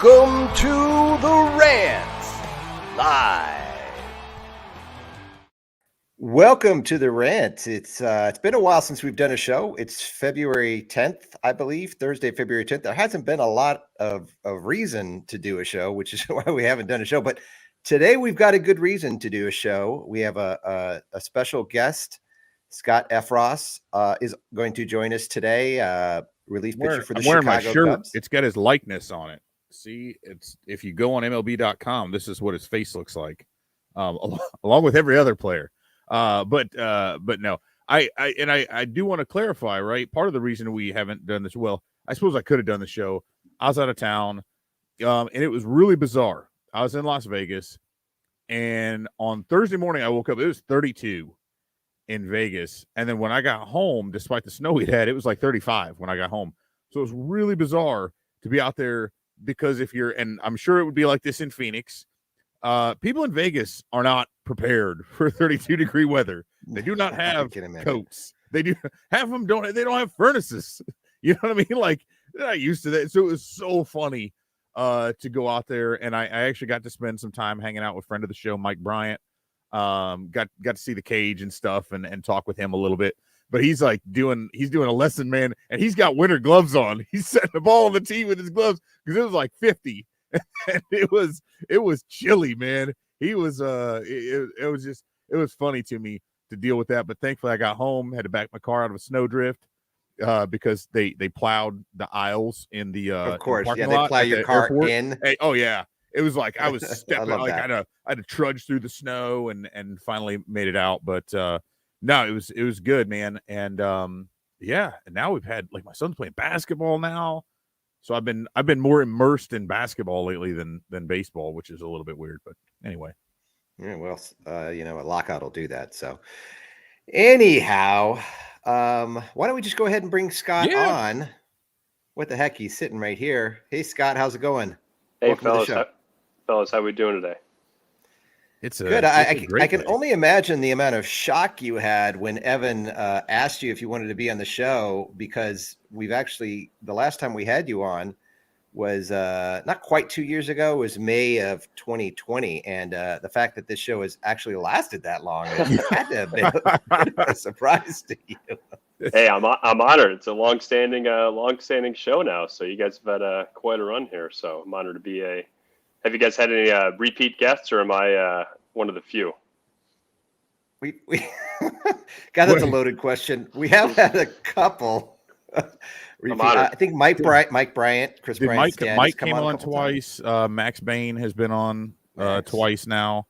Welcome to the Rant Live. Welcome to the Rant. It's been a while since we've done a show. It's February 10th, I believe, Thursday, February 10th. There hasn't been a lot of reason to do a show, which is why we haven't done a show. But today we've got a good reason to do a show. We have a special guest. Scott Effross is going to join us today. Relief pitcher for the Chicago my shirt. Cubs. It's got his likeness on it. See, it's if you go on MLB.com, this is what his face looks like, along with every other player. But no, I do want to clarify, right? Part of the reason we haven't done this, well, I suppose I could have done the show. I was out of town, and it was really bizarre. I was in Las Vegas, and on Thursday morning, I woke up. It was 32 in Vegas, and then when I got home, despite the snow we'd had, it was like 35 when I got home. So it was really bizarre to be out there because if you're, and I'm sure it would be like this in Phoenix. People in Vegas are not prepared for 32-degree weather. They do not have coats. They do half of them don't. They don't have furnaces. You know what I mean? Like they're not used to that. So it was so funny to go out there, and I actually got to spend some time hanging out with friend of the show, Mike Bryant. Got to see the cage and stuff and talk with him a little bit. But he's doing a lesson, man, and he's got winter gloves on. He's setting the ball on the tee with his gloves because it was like 50. And it was chilly, man. He was it was funny to me to deal with that. But thankfully I got home, had to back my car out of a snowdrift because they plowed the aisles in the of course, the yeah, they plow your car airport. In. Hey, oh yeah. It was like I was stepping I had to trudge through the snow and finally made it out. But no, it was good, man. And yeah, and now we've had like my son's playing basketball now. So I've been more immersed in basketball lately than baseball, which is a little bit weird. But anyway. Yeah, well, a lockout will do that. So anyhow, why don't we just go ahead and bring Scott on? What the heck? He's sitting right here. Hey, Scott, how's it going? Hey, Welcome fellas, how we doing today? It's good. I can only imagine the amount of shock you had when Evan asked you if you wanted to be on the show, because the last time we had you on was not quite 2 years ago. It was May of 2020. And the fact that this show has actually lasted that long had to have been a surprise to you. Hey, I'm honored. It's a long-standing show now. So you guys have had quite a run here. So I'm honored to be Have you guys had any repeat guests, or am I one of the few? We God, that's a loaded question. We have had a couple. I think Mike Bryant, Chris Bryant. Mike came on twice. Max Bain has been on twice now.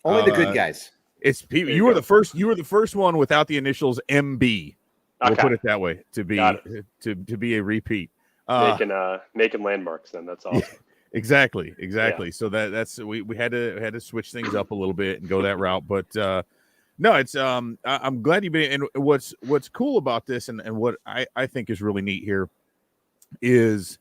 Only the good guys. It's people. You were the first. You were the first one without the initials MB. We'll put it that way to be a repeat. Making landmarks. Then that's awesome. Exactly. Yeah. So that's we had to switch things up a little bit and go that route. But no, it's I'm glad you've been. And what's cool about this and what I think is really neat here is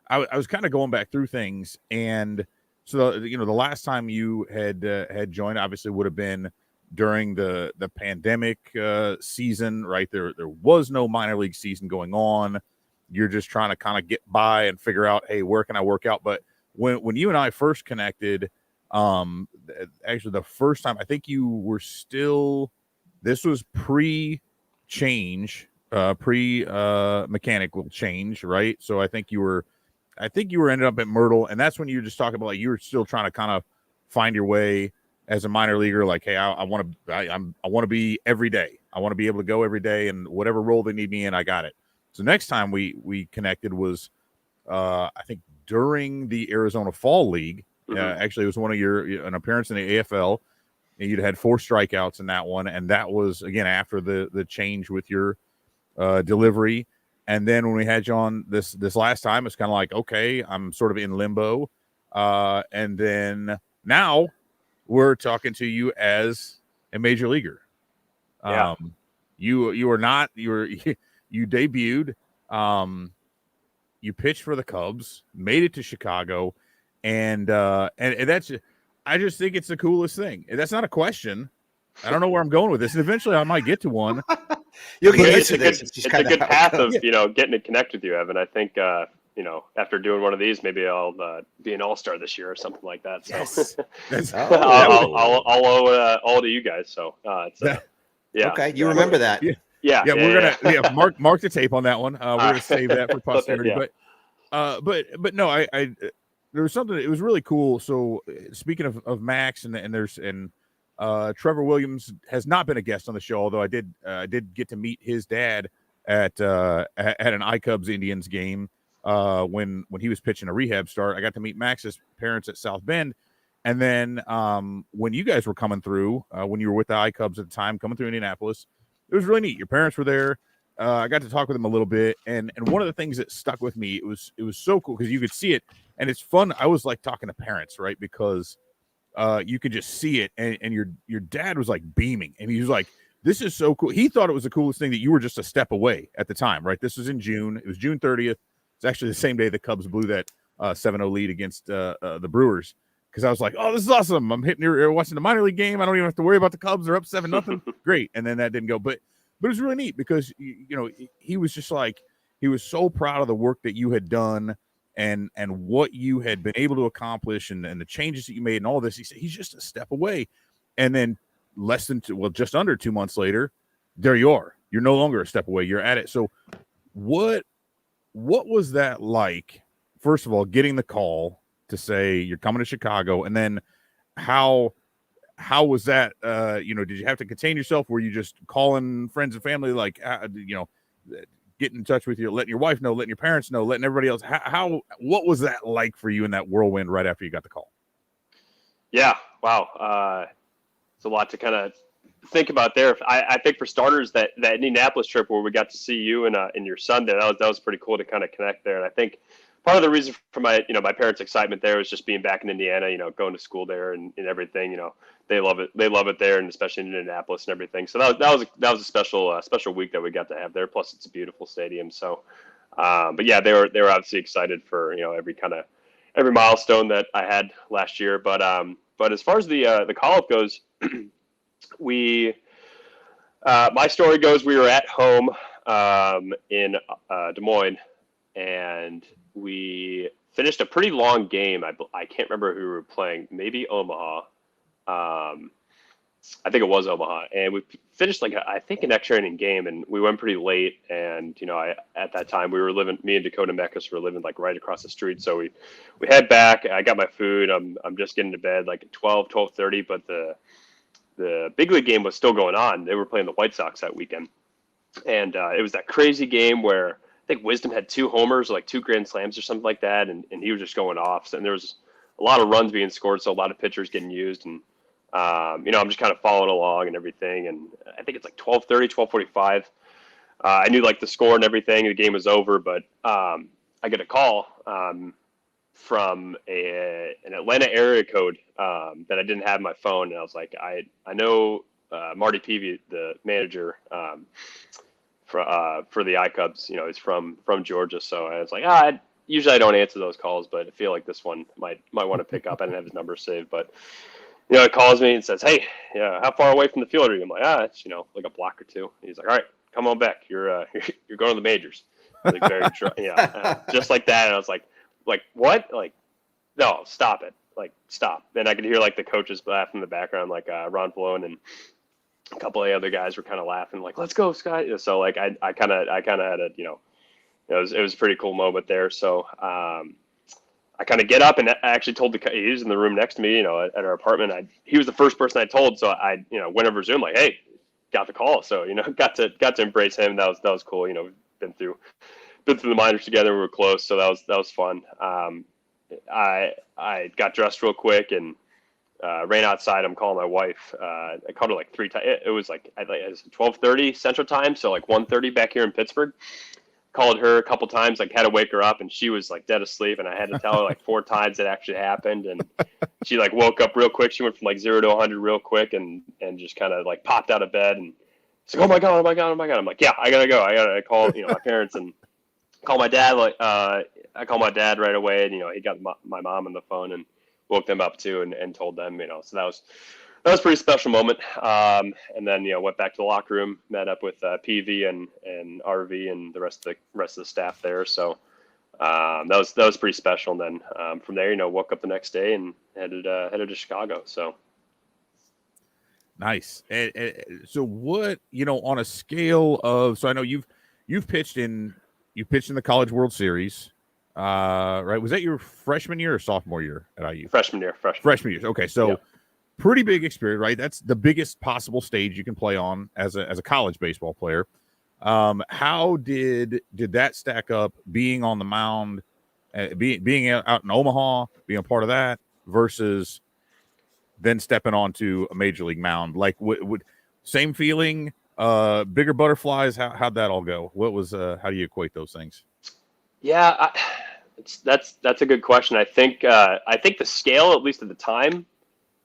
I was kind of going back through things, and so the last time you had joined obviously would have been during the pandemic season, right? There was no minor league season going on. You're just trying to kind of get by and figure out, hey, where can I work out? But when you and I first connected, actually the first time, I think you were still, this was pre-change, mechanical change, right? So I think you were ended up at Myrtle, and that's when you were just talking about like you were still trying to kind of find your way as a minor leaguer. Like, hey, I want to be every day. I want to be able to go every day, and whatever role they need me in, I got it. So next time we connected was, I think during the Arizona Fall League. Actually, it was one of an appearance in the AFL, and you'd had 4 strikeouts in that one, and that was again after the change with your delivery. And then when we had you on this last time, it's kind of like, okay, I'm sort of in limbo, and then now we're talking to you as a major leaguer. Yeah. You debuted, you pitched for the Cubs, made it to Chicago, and that's, I just think it's the coolest thing. And that's not a question. I don't know where I'm going with this, and eventually I might get to one. You'll get it's a good path of getting to connect with you, Evan. I think after doing one of these, maybe I'll be an all-star this year or something like that. So Yes. That's, I'll owe all to you guys. So yeah. Okay, you remember that? Yeah. We're gonna mark the tape on that one. We're gonna save that for posterity. Yeah. But no, I there was something. It was really cool. So speaking of Max and Trevor Williams has not been a guest on the show, although I did get to meet his dad at an iCubs Indians game when he was pitching a rehab start. I got to meet Max's parents at South Bend, and then when you guys were coming through, when you were with the iCubs at the time, coming through Indianapolis, it was really neat. Your parents were there. I got to talk with them a little bit, and one of the things that stuck with me, it was so cool because you could see it, and it's fun. I was like talking to parents, right? Because you could just see it, and your dad was like beaming, and he was like, "This is so cool." He thought it was the coolest thing that you were just a step away at the time, right? This was in June. It was June 30th. It's actually the same day the Cubs blew that 7-0 lead against the Brewers. Because I was like, "Oh, this is awesome! I'm watching the minor league game. I don't even have to worry about the Cubs. They're up 7-0. Great." And then that didn't go, but it was really neat because he was just like, he was so proud of the work that you had done and what you had been able to accomplish and the changes that you made and all this. He said he's just a step away, and then just under 2 months later, there you are. You're no longer a step away. You're at it. So what was that like? First of all, getting the call to say you're coming to Chicago, and then how was that? Did you have to contain yourself? Were you just calling friends and family, like, getting in touch with you, letting your wife know, letting your parents know, letting everybody else? What was that like for you in that whirlwind right after you got the call? Yeah. Wow. It's a lot to kind of think about there. I think for starters, that Indianapolis trip where we got to see you and your son there, that was pretty cool to kind of connect there. And I think part of the reason for my parents' excitement there was just being back in Indiana, going to school there and everything. They love it. They love it there, and especially in Indianapolis and everything. So that was a special week that we got to have there. Plus, it's a beautiful stadium. So, but yeah, they were obviously excited for every milestone that I had last year. But as far as the call up goes, my story goes, we were at home in Des Moines, and we finished a pretty long game. I can't remember who we were playing, maybe Omaha. I think it was Omaha, and we finished an extra inning game, and we went pretty late. And at that time me and Dakota Meckus were living right across the street, so we head back. I got my food. I'm just getting to bed at 12:30, but the big league game was still going on. They were playing the White Sox that weekend, and it was that crazy game where I think Wisdom had 2 homers, 2 grand slams or something like that, and he was just going off. And there was a lot of runs being scored, so a lot of pitchers getting used. And I'm just kind of following along and everything. And I think it's 12:30, 12:45. I knew the score and everything. The game was over, but I get a call from an Atlanta area code that I didn't have on my phone, and I was like, I know Marty Peavy, the manager for the iCubs, he's from Georgia, so I was like, usually I don't answer those calls, but I feel like this one might want to pick up. I didn't have his number saved, but it calls me and says, "Hey, how far away from the field are you?" I'm like, it's a block or two. And he's like, "All right, come on back. You're going to the majors." Very just like that. And I was like, what? No, stop it. Stop. And I could hear the coaches laugh in the background, Ron Blown and a couple of other guys were kind of laughing, "Let's go, Scott." So I kind of had a, it was a pretty cool moment there. So I kind of get up, and I actually told he was in the room next to me, at our apartment. He was the first person I told. So I, went over Zoom "Hey, got the call." So, got to embrace him. That was cool. We've been through the minors together. We were close. So that was fun. I got dressed real quick and ran outside. I'm calling my wife. I called her 3 times. It was it was 12:30 Central Time, so 1:30 back here in Pittsburgh. Called her a couple times, had to wake her up, and she was dead asleep, and I had to tell her 4 times it actually happened, and she woke up real quick. She went from 0 to 100 real quick, and just kind of popped out of bed, and she's like, "Oh my god, oh my god, oh my god!" I'm like, "Yeah, I gotta go. I gotta call my parents and call my dad." I called my dad right away, and he got my mom on the phone and woke them up too, and told them, So that was a pretty special moment. And then went back to the locker room, met up with PV and RV and the rest of the staff there. So that was pretty special. And then from there, woke up the next day and headed to Chicago. So nice. So what, on a scale of, so I know you've pitched in the College World Series, right? Was that your freshman year or sophomore year at IU? Freshman year. Okay, so pretty big experience, right? That's the biggest possible stage you can play on as a college baseball player. How did that stack up, being on the mound, being out in Omaha, being a part of that, versus then stepping onto a major league mound? Like, would same feeling, bigger butterflies? How'd that all go? What was how do you equate those things? Yeah, that's a good question. I think the scale, at least at the time,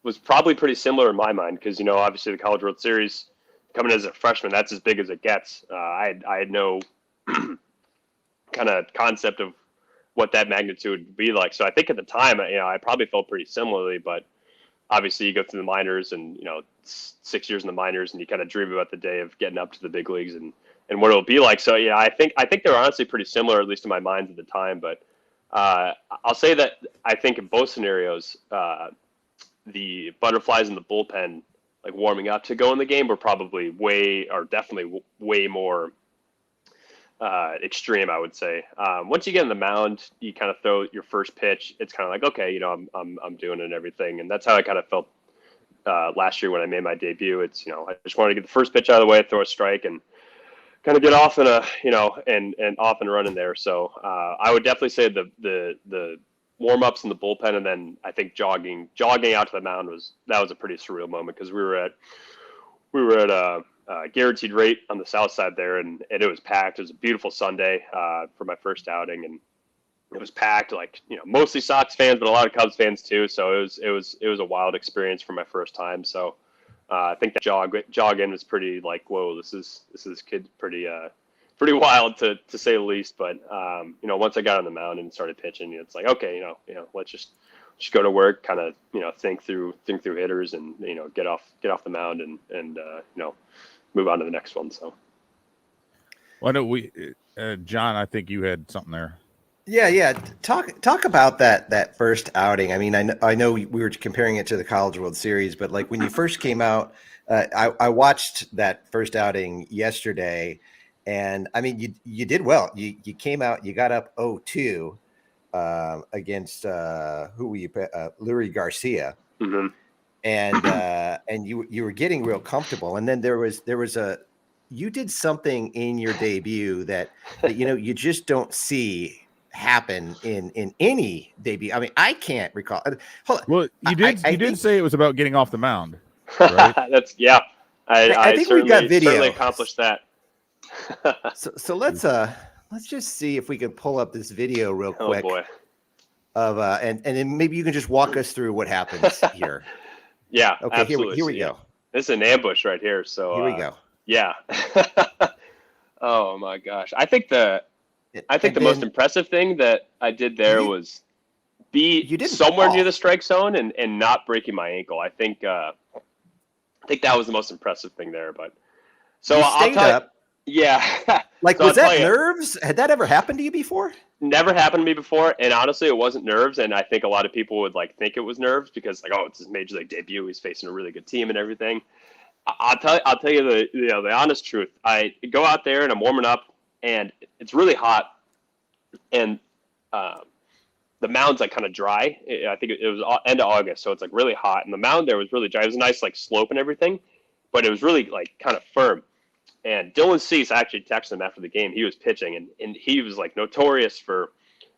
was probably pretty similar in my mind, because obviously the College World Series, coming as a freshman, that's as big as it gets. I had no kind of concept of what that magnitude would be like. So I think at the time, I probably felt pretty similarly. But obviously, you go through the minors, and 6 years in the minors, and you kind of dream about the day of getting up to the big leagues and what it'll be like. So yeah, I think they're honestly pretty similar, at least in my mind at the time. But I'll say that I think in both scenarios, the butterflies in the bullpen, like warming up to go in the game, were probably definitely way more extreme, I would say. Once you get in the mound, you kind of throw your first pitch. It's kind of like, okay, I'm doing it and everything, and that's how I kind of felt last year when I made my debut. It's I just wanted to get the first pitch out of the way, throw a strike, and kind of get off in and off and running there. So I would definitely say the warm ups in the bullpen, and then I think jogging out to the mound was a pretty surreal moment, because we were at a guaranteed rate on the south side there, and it was packed. It was a beautiful Sunday for my first outing, and it was packed, like mostly Sox fans, but a lot of Cubs fans too. So it was a wild experience for my first time. So I think that jog in was pretty like, whoa, this is kid pretty wild to say the least. But once I got on the mound and started pitching, it's like, okay, let's just go to work, kind of think through hitters, and get off the mound and move on to the next one. So, well, I know John, I think you had something there. Yeah. Talk about that first outing. I mean, I know we were comparing it to the College World Series, but like when you first came out, I watched that first outing yesterday, and I mean, you did well. You came out, you got up 0-2 against who were you? Lurie Garcia, mm-hmm. and you were getting real comfortable, and then there was you did something in your debut that you just don't see happen in any debut. I mean, I can't recall. Hold on. Well, you did say it was about getting off the mound, right? That's I think we've got video. Certainly accomplished that. so let's just see if we can pull up this video real quick. Oh boy. Of and then maybe you can just walk us through what happens here. Yeah. Okay. Absolutely. Here we go. This is an ambush right here. So here we go. Yeah. Oh my gosh. I think the most impressive thing that I did there was be somewhere near the strike zone and not breaking my ankle. I think that was the most impressive thing there. But so I'll tell you. Yeah. Like, was that nerves? Had that ever happened to you before? Never happened to me before, and honestly, it wasn't nerves. And I think a lot of people would think it was nerves, because it's his major league debut. He's facing a really good team and everything. I'll tell you the honest truth. I go out there and I'm warming up, and it's really hot, and the mound's kind of dry. I think it was end of August, so it's really hot, and the mound there was really dry. It was a nice slope and everything, but it was really kind of firm. And Dylan Cease, I actually texted him after the game. He was pitching, and he was notorious for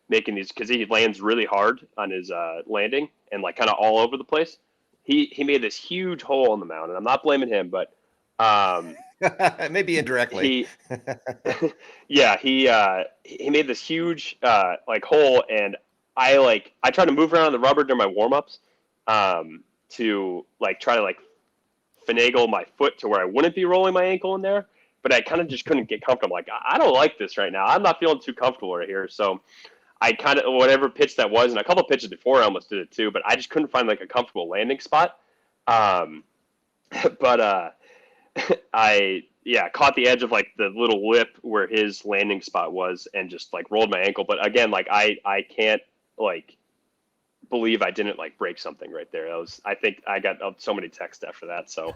making these, because he lands really hard on his landing and kind of all over the place. He made this huge hole in the mound, and I'm not blaming him, but maybe indirectly. He made this huge hole, and I tried to move around the rubber during my warm-ups to try to finagle my foot to where I wouldn't be rolling my ankle in there, but I kind of just couldn't get comfortable. I don't like this right now. I'm not feeling too comfortable right here. So I kind of, whatever pitch that was, and a couple of pitches before I almost did it too, but I just couldn't find a comfortable landing spot. But I caught the edge of like the little lip where his landing spot was and just like rolled my ankle. But again, like I can't like believe I didn't like break something right there. I think I got so many texts after that. So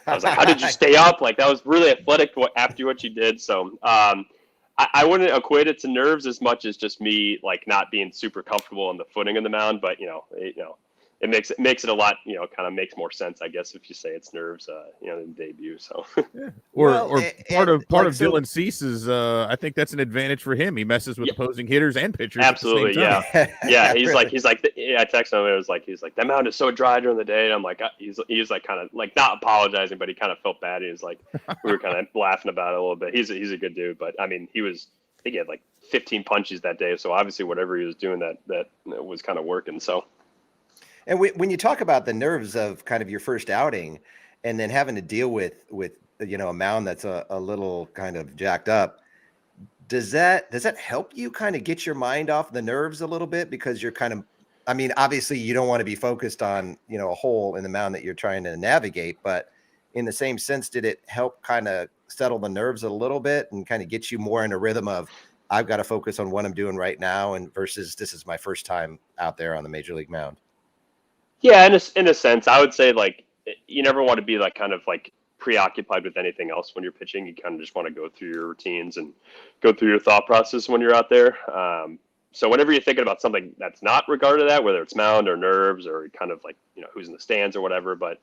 I was like, how did you stay up? Like that was really athletic after what you did. So I wouldn't equate it to nerves as much as just me like not being super comfortable on the footing of the mound. But it makes it a lot, kind of makes more sense, I guess, if you say it's nerves, in debut. So, or part of Dylan Cease's, I think that's an advantage for him. He messes with opposing hitters and pitchers. Absolutely, at the same time. yeah. He's like, I texted him. It was like, he's like, that mound is so dry during the day. And I'm like, he's like kind of like not apologizing, but he kind of felt bad. He was like, we were kind of laughing about it a little bit. He's a good dude, but I mean, I think he had like 15 punches that day. So obviously, whatever he was doing, that was kind of working. So. And when you talk about the nerves of kind of your first outing and then having to deal with a mound that's a little kind of jacked up, does that help you kind of get your mind off the nerves a little bit? Because you're kind of, I mean, obviously you don't want to be focused on, a hole in the mound that you're trying to navigate, but in the same sense, did it help kind of settle the nerves a little bit and kind of get you more in a rhythm of, I've got to focus on what I'm doing right now and versus this is my first time out there on the major league mound? Yeah, in a sense, I would say like you never want to be like kind of like preoccupied with anything else when you're pitching. You kind of just want to go through your routines and go through your thought process when you're out there. So whenever you're thinking about something that's not regarded to that, whether it's mound or nerves or kind of like who's in the stands or whatever, but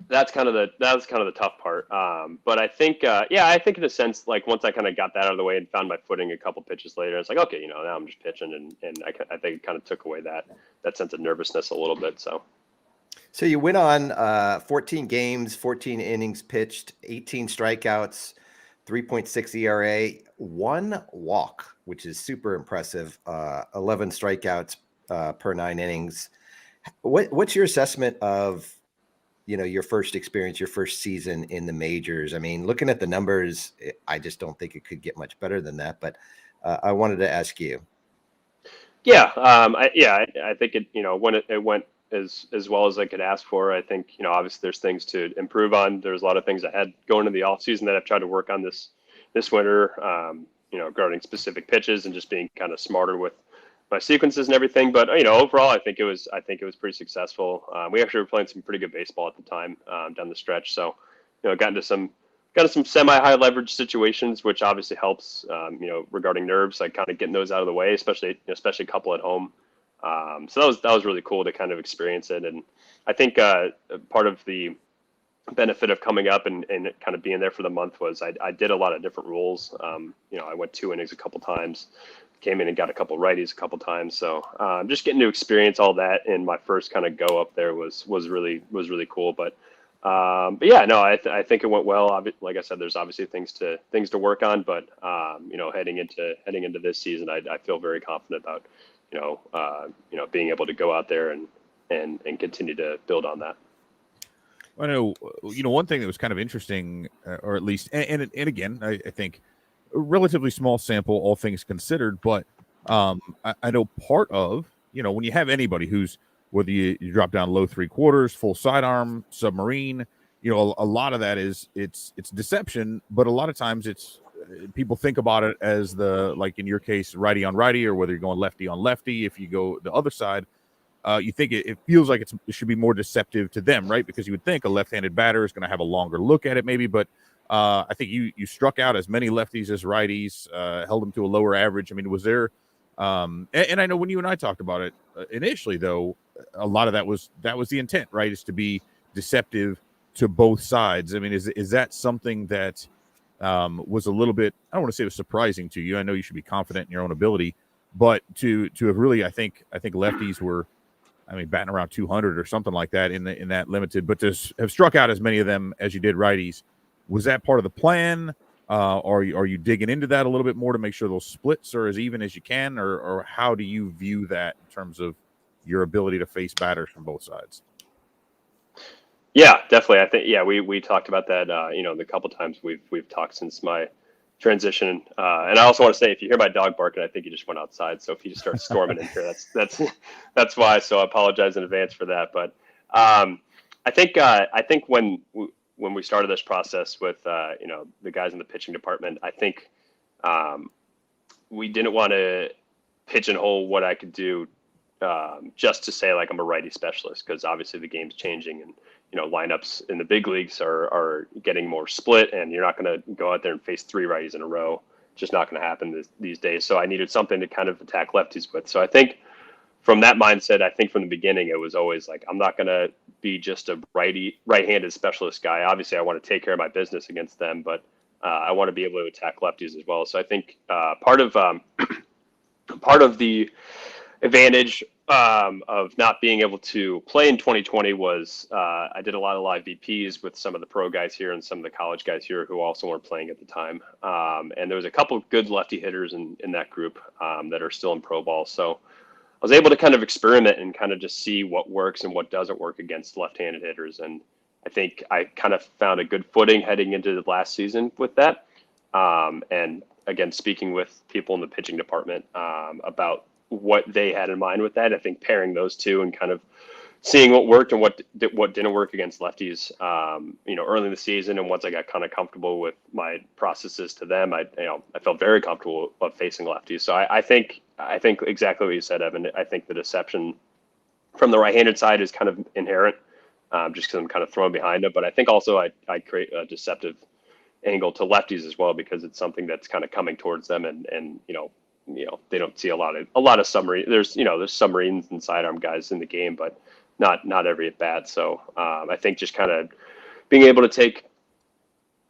that's kind of the tough part. But I think I think in a sense, like once I kind of got that out of the way and found my footing a couple pitches later, it's like, okay, now I'm just pitching, and I think it kind of took away that sense of nervousness a little bit. So you went on 14 games, 14 innings pitched, 18 strikeouts, 3.6 ERA, 1 walk, which is super impressive. 11 strikeouts per 9 innings. What's your assessment of your first experience, your first season in the majors? I mean, looking at the numbers, I just don't think it could get much better than that. But I wanted to ask you. Yeah, I think it. When it went as well as I could ask for. I think obviously there's things to improve on. There's a lot of things I had going into the off season that I've tried to work on this winter. Regarding specific pitches and just being kind of smarter with my sequences and everything. But overall, I think it was pretty successful. We actually were playing some pretty good baseball at the time down the stretch. So got into some semi-high leverage situations, which obviously helps. Regarding nerves, like kind of getting those out of the way, especially a couple at home. So that was really cool to kind of experience it. And I think part of the benefit of coming up and kind of being there for the month was I did a lot of different roles. I went 2 innings a couple times. Came in and got a couple righties a couple times. So just getting to experience all that in my first kind of go up there was really cool. But yeah, no, I think it went well. Like I said, there's obviously things to work on, but heading into this season, I feel very confident about being able to go out there and continue to build on that. I know, one thing that was kind of interesting, or at least, and again, I think a relatively small sample, all things considered, but I know part of, when you have anybody who's, whether you drop down low 3/4, full sidearm, submarine, a lot of that is it's deception, but a lot of times it's people think about it as like in your case, righty on righty, or whether you're going lefty on lefty. If you go the other side, you think it feels like it should be more deceptive to them, right? Because you would think a left-handed batter is going to have a longer look at it maybe, but I think you struck out as many lefties as righties, held them to a lower average. I mean, was there and I know when you and I talked about it initially, though, a lot of that was the intent, right? Is to be deceptive to both sides. I mean, is that something that was a little bit, I don't want to say it was surprising to you. I know you should be confident in your own ability, but to have really, I think lefties were, batting around 200 or something like that in that limited, but to have struck out as many of them as you did righties, was that part of the plan? Are you digging into that a little bit more to make sure those splits are as even as you can, or how do you view that in terms of your ability to face batters from both sides? Yeah, definitely. I think, we talked about that, the couple times we've talked since my transition. And I also want to say, if you hear my dog barking, I think he just went outside. So if he just starts storming in here, that's why. So I apologize in advance for that. But I think when when we started this process with the guys in the pitching department, I think we didn't want to pigeonhole what I could do just to say like I'm a righty specialist, because obviously the game's changing, and lineups in the big leagues are getting more split, and you're not going to go out there and face 3 righties in a row. Just not going to happen these days. So I needed something to kind of attack lefties with. So I think from that mindset, I think from the beginning, it was always like, I'm not going to be just a right-handed specialist guy. Obviously, I want to take care of my business against them, but I want to be able to attack lefties as well. So I think part of the advantage of not being able to play in 2020 was I did a lot of live VPs with some of the pro guys here and some of the college guys here who also weren't playing at the time. And there was a couple of good lefty hitters in that group that are still in pro ball. So I was able to kind of experiment and kind of just see what works and what doesn't work against left-handed hitters. And I think I kind of found a good footing heading into the last season with that. And again, speaking with people in the pitching department about what they had in mind with that, I think pairing those two and kind of seeing what worked and what didn't work against lefties, early in the season. And once I got kind of comfortable with my processes to them, I felt very comfortable of facing lefties. So I think exactly what you said, Evan. I think the deception from the right-handed side is kind of inherent, just because I'm kind of thrown behind it. But I think also I create a deceptive angle to lefties as well, because it's something that's kind of coming towards them, and they don't see a lot of submarine. There's submarines and sidearm guys in the game, but not every at bat. So I think just kind of being able to take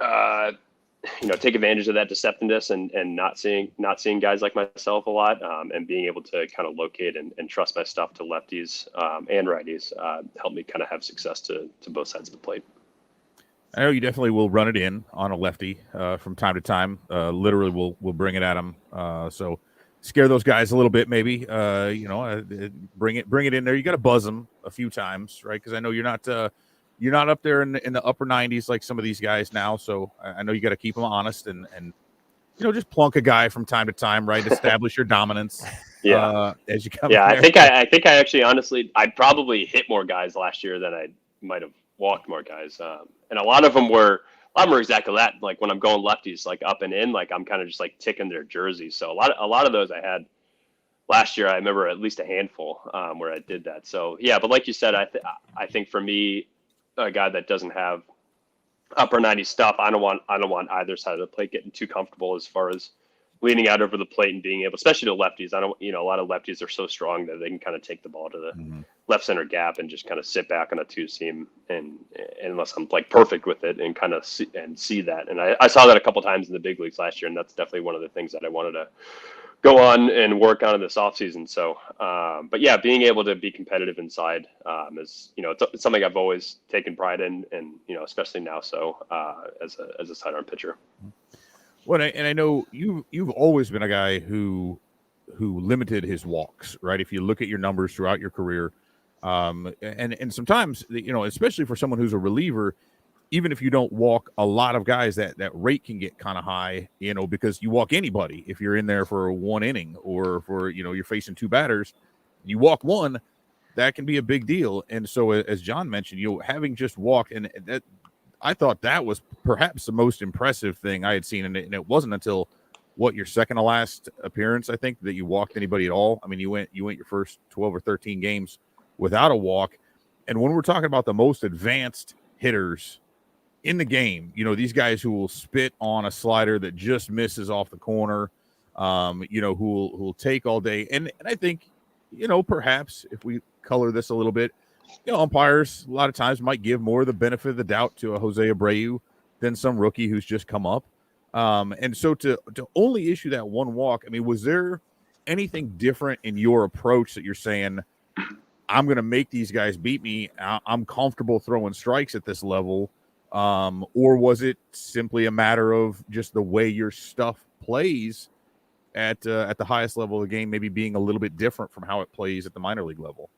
advantage of that deceptiveness and not seeing guys like myself a lot, and being able to kind of locate and trust my stuff to lefties and righties helped me kind of have success to both sides of the plate. I know you definitely will run it in on a lefty from time to time. Literally, we'll bring it at them. So scare those guys a little bit, maybe. Bring it in there. You got to buzz them a few times, right? Because I know you're not up there in the upper 90s like some of these guys now. So I know you got to keep them honest and just plunk a guy from time to time, right? Establish your dominance. Yeah. As you come. Yeah, I think I actually honestly I probably hit more guys last year than I might have walked more guys, and a lot of them were exactly that. Like when I'm going lefties, like up and in, like I'm kind of just like ticking their jerseys. So a lot of those I had last year. I remember at least a handful where I did that. So yeah, but like you said, I think for me, a guy that doesn't have upper 90 stuff, I don't want either side of the plate getting too comfortable as far as leaning out over the plate and being able, especially to lefties. A lot of lefties are so strong that they can kind of take the ball to the left center gap and just kind of sit back on a 2-seam, and unless I'm like perfect with it and kind of see that. And I saw that a couple times in the big leagues last year, and that's definitely one of the things that I wanted to go on and work on in this offseason. So, but yeah, being able to be competitive inside is, it's something I've always taken pride in, and, especially now. So as a sidearm pitcher. Well, and I know you've always been a guy who limited his walks, right? If you look at your numbers throughout your career, and sometimes, especially for someone who's a reliever, even if you don't walk a lot of guys, that rate can get kind of high, because you walk anybody. If you're in there for one inning, or for, you're facing 2 batters, you walk one, that can be a big deal. And so as John mentioned, having just walked, and that, I thought that was perhaps the most impressive thing I had seen. And it wasn't until your second to last appearance, I think, that you walked anybody at all. I mean, you went your first 12 or 13 games without a walk. And when we're talking about the most advanced hitters in the game, these guys who will spit on a slider that just misses off the corner, who will take all day. And I think, perhaps if we color this a little bit, umpires a lot of times might give more of the benefit of the doubt to a Jose Abreu than some rookie who's just come up. And so to only issue that one walk, I mean, was there anything different in your approach that you're saying, I'm going to make these guys beat me, I'm comfortable throwing strikes at this level? Or was it simply a matter of just the way your stuff plays at the highest level of the game, maybe being a little bit different from how it plays at the minor league level?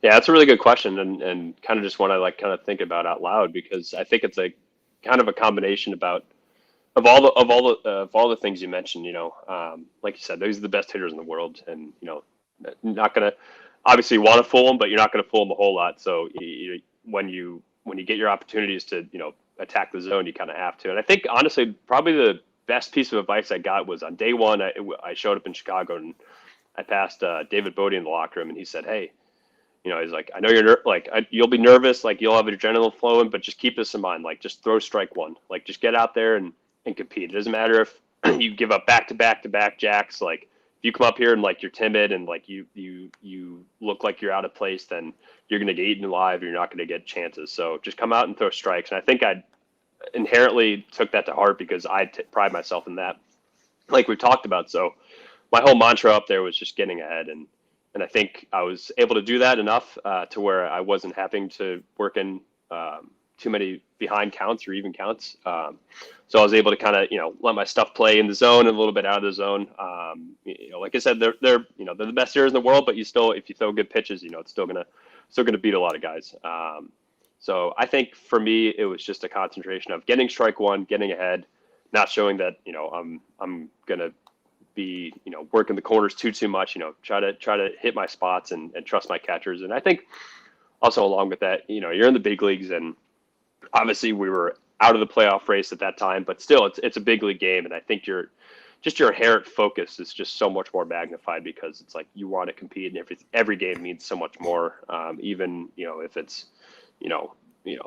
Yeah, that's a really good question, and kind of just one I kind of think about out loud, because I think it's a kind of a combination of all the things you mentioned. Like you said, those are the best hitters in the world, and not gonna obviously want to fool them, but you're not going to fool them a whole lot. So when you when you get your opportunities to, attack the zone, you kind of have to. And I think honestly, probably the best piece of advice I got was on day one. I showed up in Chicago and I passed David Bodie in the locker room, and he said, "Hey, he's like, I know you're you'll be nervous, like you'll have adrenaline flowing, but just keep this in mind, like just throw strike one, like just get out there and compete. It doesn't matter if you give up back to back jacks. Like if you come up here and like you're timid and like you look like you're out of place, then you're gonna get eaten alive. You're not gonna get chances. So just come out and throw strikes." And I think I inherently took that to heart because I pride myself in that, like we talked about. So my whole mantra up there was just getting ahead, and I think I was able to do that enough to where I wasn't having to work in too many behind counts or even counts. So I was able to kind of, let my stuff play in the zone and a little bit out of the zone. Like I said, they're the best hitters in the world, but if you throw good pitches, it's still gonna beat a lot of guys. So I think for me, it was just a concentration of getting strike one, getting ahead, not showing that, I'm gonna be, working the corners too much, try to hit my spots and trust my catchers. And I think also along with that, you're in the big leagues, and obviously we were out of the playoff race at that time, but still it's a big league game. And I think your inherent focus is just so much more magnified because it's like you want to compete, and every game means so much more, even, if it's,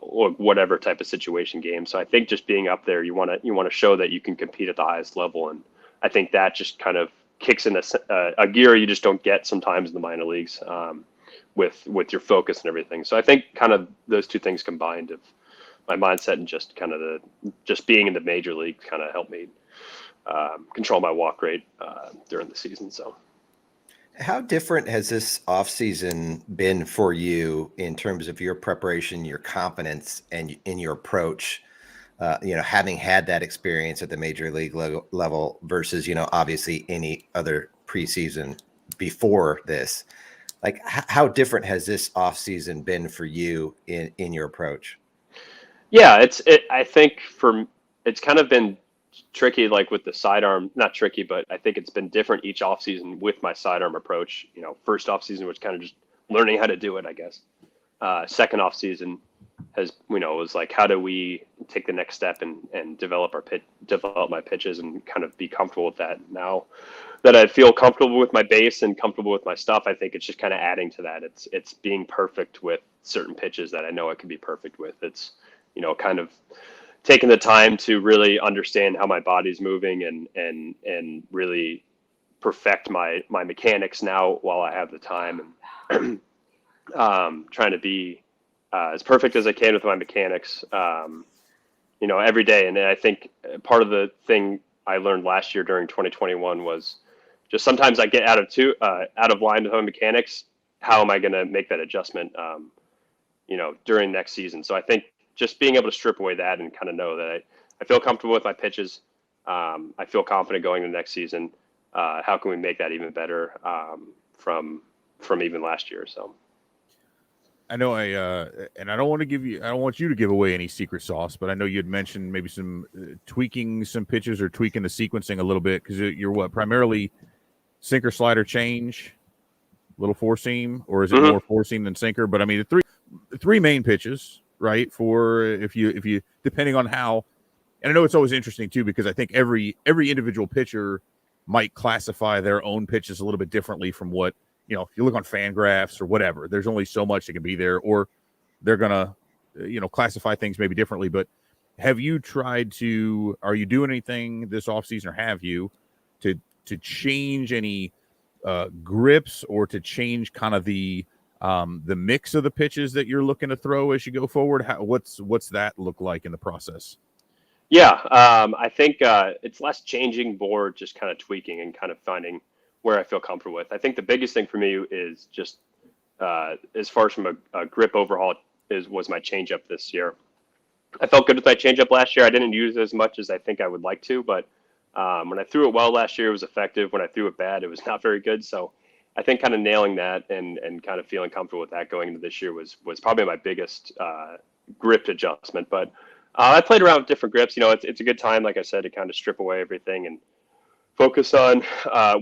whatever type of situation game. So I think just being up there, you want to show that you can compete at the highest level. And I think that just kind of kicks in a gear you just don't get sometimes in the minor leagues, with your focus and everything. So I think kind of those two things combined of my mindset and just kind of just being in the major league kind of helped me control my walk rate during the season. So how different has this offseason been for you in terms of your preparation, your confidence, and in your approach? Having had that experience at the major league level versus, obviously any other preseason before this, like how different has this offseason been for you in your approach? Yeah, I think it's kind of been tricky, like with the sidearm, not tricky, but I think it's been different each offseason with my sidearm approach. First offseason was kind of just learning how to do it, I guess. Second offseason was like, how do we take the next step and develop my pitches and kind of be comfortable with that. Now that I feel comfortable with my base and comfortable with my stuff, I think it's just kind of adding to that. It's being perfect with certain pitches that I know I can be perfect with. It's, kind of taking the time to really understand how my body's moving and really perfect my mechanics now while I have the time, and trying to be as perfect as I can with my mechanics, every day. And I think part of the thing I learned last year during 2021 was just sometimes I get out of line with my mechanics. How am I going to make that adjustment, during next season? So I think just being able to strip away that and kind of know that I feel comfortable with my pitches. I feel confident going into next season. How can we make that even better from even last year? So. I know and I don't want you to give away any secret sauce, but I know you had mentioned maybe some tweaking some pitches or tweaking the sequencing a little bit, because you're primarily sinker, slider, change, little four seam, or is it more four seam than sinker? But I mean, the three main pitches, right? For if you depending on how, and I know it's always interesting too, because I think every individual pitcher might classify their own pitches a little bit differently from what, if you look on Fangraphs or whatever, there's only so much that can be there, or they're going to, classify things maybe differently. But are you doing anything this offseason, or have you to change any grips, or to change kind of the mix of the pitches that you're looking to throw as you go forward? What's that look like in the process? Yeah, I think it's less changing, more just kind of tweaking and kind of finding where I feel comfortable with. I think the biggest thing for me is just as far as from a grip overhaul was my changeup this year. I felt good with my changeup last year. I didn't use it as much as I think I would like to, but when I threw it well last year, it was effective. When I threw it bad, it was not very good. So I think kind of nailing that and kind of feeling comfortable with that going into this year was probably my biggest grip adjustment. But I played around with different grips. It's a good time, like I said, to kind of strip away everything and focus on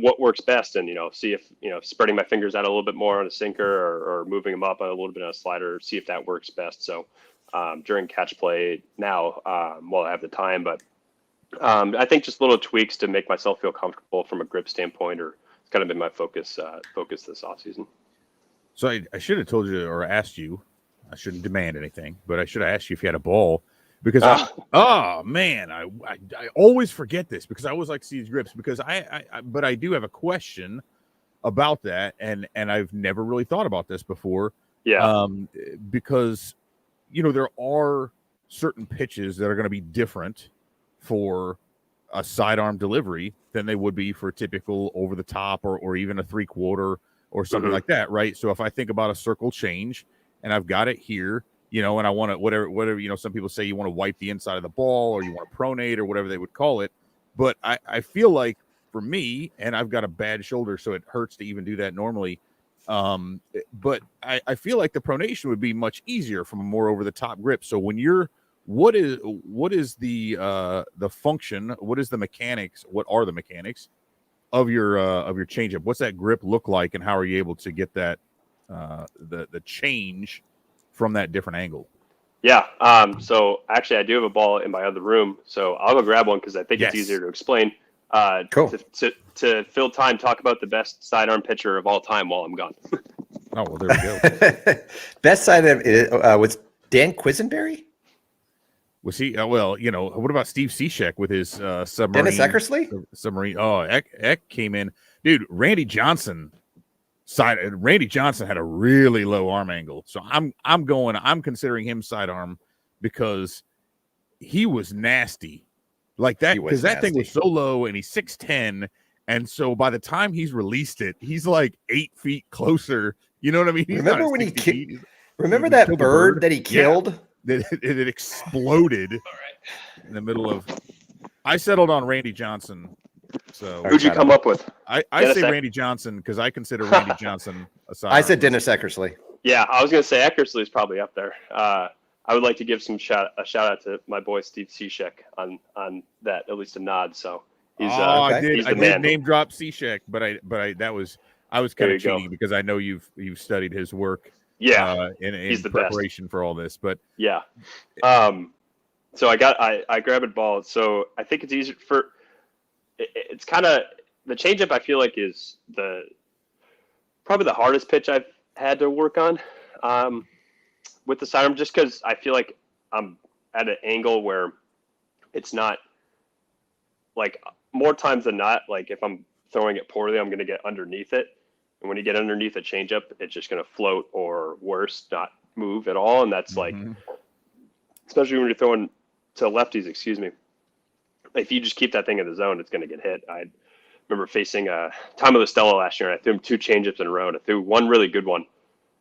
what works best, and see if spreading my fingers out a little bit more on a sinker, or moving them up a little bit on a slider, see if that works best. So during catch play now while I have the time. But I think just little tweaks to make myself feel comfortable from a grip standpoint, or it's kind of been my focus this offseason. So I should have told you or asked you. I shouldn't demand anything, but I should have asked you if you had a ball, because I always forget this because I always like to see these grips, because but I do have a question about that, and I've never really thought about this before. Yeah. Because there are certain pitches that are going to be different for a sidearm delivery than they would be for a typical over the top or even a 3/4 or something like that, right? So if I think about a circle change and I've got it here, and I want to whatever some people say you want to wipe the inside of the ball or you want to pronate or whatever they would call it, but I feel like for me, and I've got a bad shoulder, so it hurts to even do that normally. But I feel like the pronation would be much easier from a more over the top grip. So when you're, what is the function? What is the mechanics? What are the mechanics of your changeup? What's that grip look like, and how are you able to get that the change from that different angle? Yeah. So actually, I do have a ball in my other room, so I'll go grab one because I think it's easier to explain. Cool. To fill time, talk about the best sidearm pitcher of all time while I'm gone. Oh, well, there we go. Best sidearm was Dan Quisenberry? Was he? Well, what about Steve Cishek with his submarine? Dennis Eckersley? Submarine. Oh, Eck came in. Dude, Randy Johnson had a really low arm angle. So I'm considering him sidearm because he was nasty. Like that, because that thing was so low, and he's 6'10", and so by the time he's released it, he's like 8 feet closer. You know what I mean? Remember when remember that bird that he killed? Yeah. It exploded in the middle of. I settled on Randy Johnson. So who'd you come up with? I say Randy Johnson because I consider Randy Johnson a sidearm. I said Dennis Eckersley. Yeah, I was going to say Eckersley is probably up there. I would like to give a shout out to my boy Steve Cishek on that, at least a nod. So he's I did name drop Cishek, but I was kind of cheating because I know you've studied his work. Yeah, in preparation for all this, but yeah. So I grabbed a ball. So I think it's easier it's kind of the changeup. I feel like is probably the hardest pitch I've had to work on. With the sidearm, just because I feel like I'm at an angle where it's not like more times than not, like if I'm throwing it poorly, I'm going to get underneath it. And when you get underneath a changeup, it's just going to float or worse, not move at all. And that's like, especially when you're throwing to lefties, if you just keep that thing in the zone, it's going to get hit. I remember facing Tom Stella last year, and I threw him 2 changeups in a row, and I threw one really good one.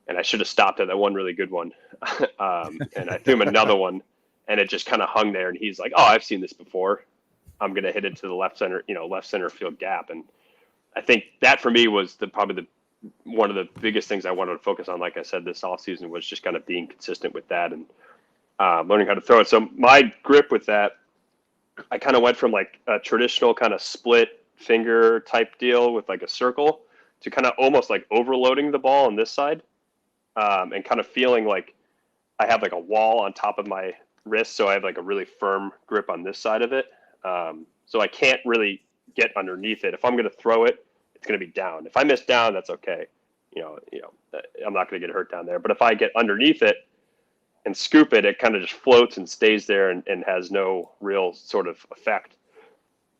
And I should have stopped at that one really good one. And I threw him another one, and it just kind of hung there. And he's like, "Oh, I've seen this before. I'm going to hit it to the left center field gap." And I think that for me was probably one of the biggest things I wanted to focus on. Like I said, this off season was just kind of being consistent with that and learning how to throw it. So my grip with that, I kind of went from like a traditional kind of split finger type deal with like a circle to kind of almost like overloading the ball on this side. And kind of feeling like I have like a wall on top of my wrist. So I have like a really firm grip on this side of it. So I can't really get underneath it. If I'm going to throw it, it's going to be down. If I miss down, that's okay. I'm not going to get hurt down there. But if I get underneath it and scoop it, it kind of just floats and stays there and has no real sort of effect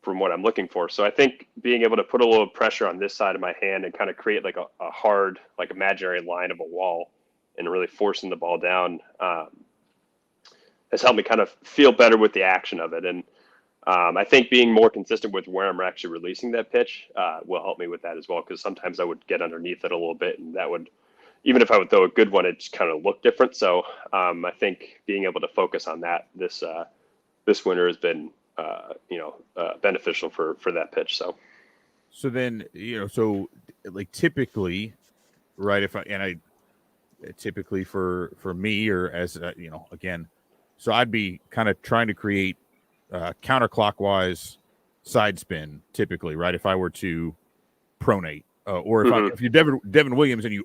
from what I'm looking for. So I think being able to put a little pressure on this side of my hand and kind of create like a hard, like imaginary line of a wall and really forcing the ball down has helped me kind of feel better with the action of it. And I think being more consistent with where I'm actually releasing that pitch will help me with that as well. Because sometimes I would get underneath it a little bit, and that would, even if I would throw a good one, it just kind of looked different. So I think being able to focus on that this winter has been beneficial for that pitch. So then, so like typically, right. Typically for me, or as again, so I'd be kind of trying to create counterclockwise side spin typically, right? If I were to pronate, or if you're Devin Williams and you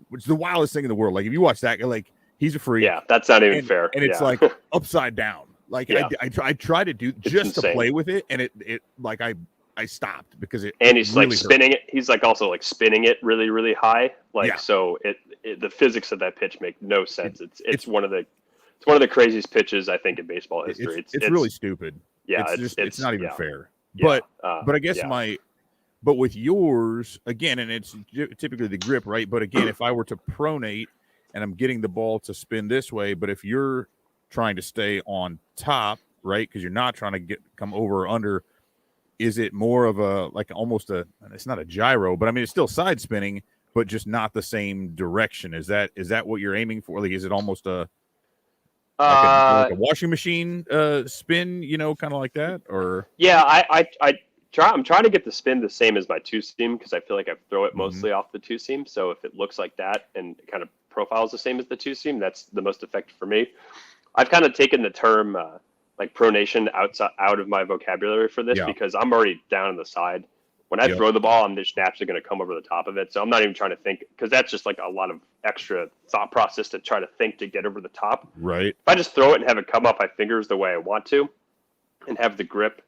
which is the wildest thing in the world. Like if you watch that, like He's a freak. Yeah, that's not even fair. And it's yeah. like upside down. Like I try to do just to play with it, and it like I stopped because and he's really like spinning it. He's like also like spinning it really, really high. Like so the physics of that pitch make no sense. It's one of the craziest pitches I think in baseball history. It's really stupid. Yeah, it's not even fair. Yeah, but I guess but with yours again, and it's typically the grip, right? But again, if I were to pronate and I'm getting the ball to spin this way, but if you're trying to stay on top, right? Because you're not trying to come over or under. Is it more of a like almost it's not a gyro, but I mean it's still side spinning, but just not the same direction? Is that what you're aiming for? Like, is it almost like a washing machine spin, kind of like that? Or I'm trying to get the spin the same as my two seam because I feel like I throw it mostly off the two seam. So if it looks like that and it kind of profiles the same as the two seam, that's the most effective for me. I've kind of taken the term like pronation out of my vocabulary for this because I'm already down on the side. When I throw the ball, I'm just naturally going to come over the top of it. So I'm not even trying to think because that's just like a lot of extra thought process to try to think to get over the top. Right. If I just throw it and have it come off my fingers the way I want to and have the grip,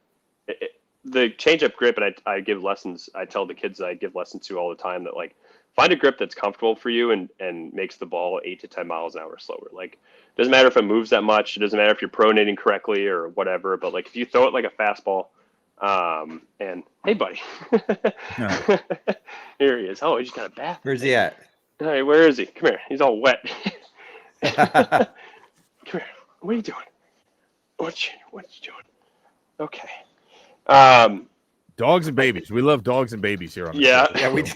the change-up grip, and I give lessons. I tell the kids that I give lessons to all the time that like find a grip that's comfortable for you and makes the ball 8 to 10 miles an hour slower. Like it doesn't matter if it moves that much. It doesn't matter if you're pronating correctly or whatever. But like if you throw it like a fastball, and hey, buddy, here he is. Oh, he's got a bath. Where's he at? Hey, where is he? Come here. He's all wet. Come here. What are you doing? What are you doing? Okay. Dogs and babies. We love dogs and babies here on the show. Yeah, we do.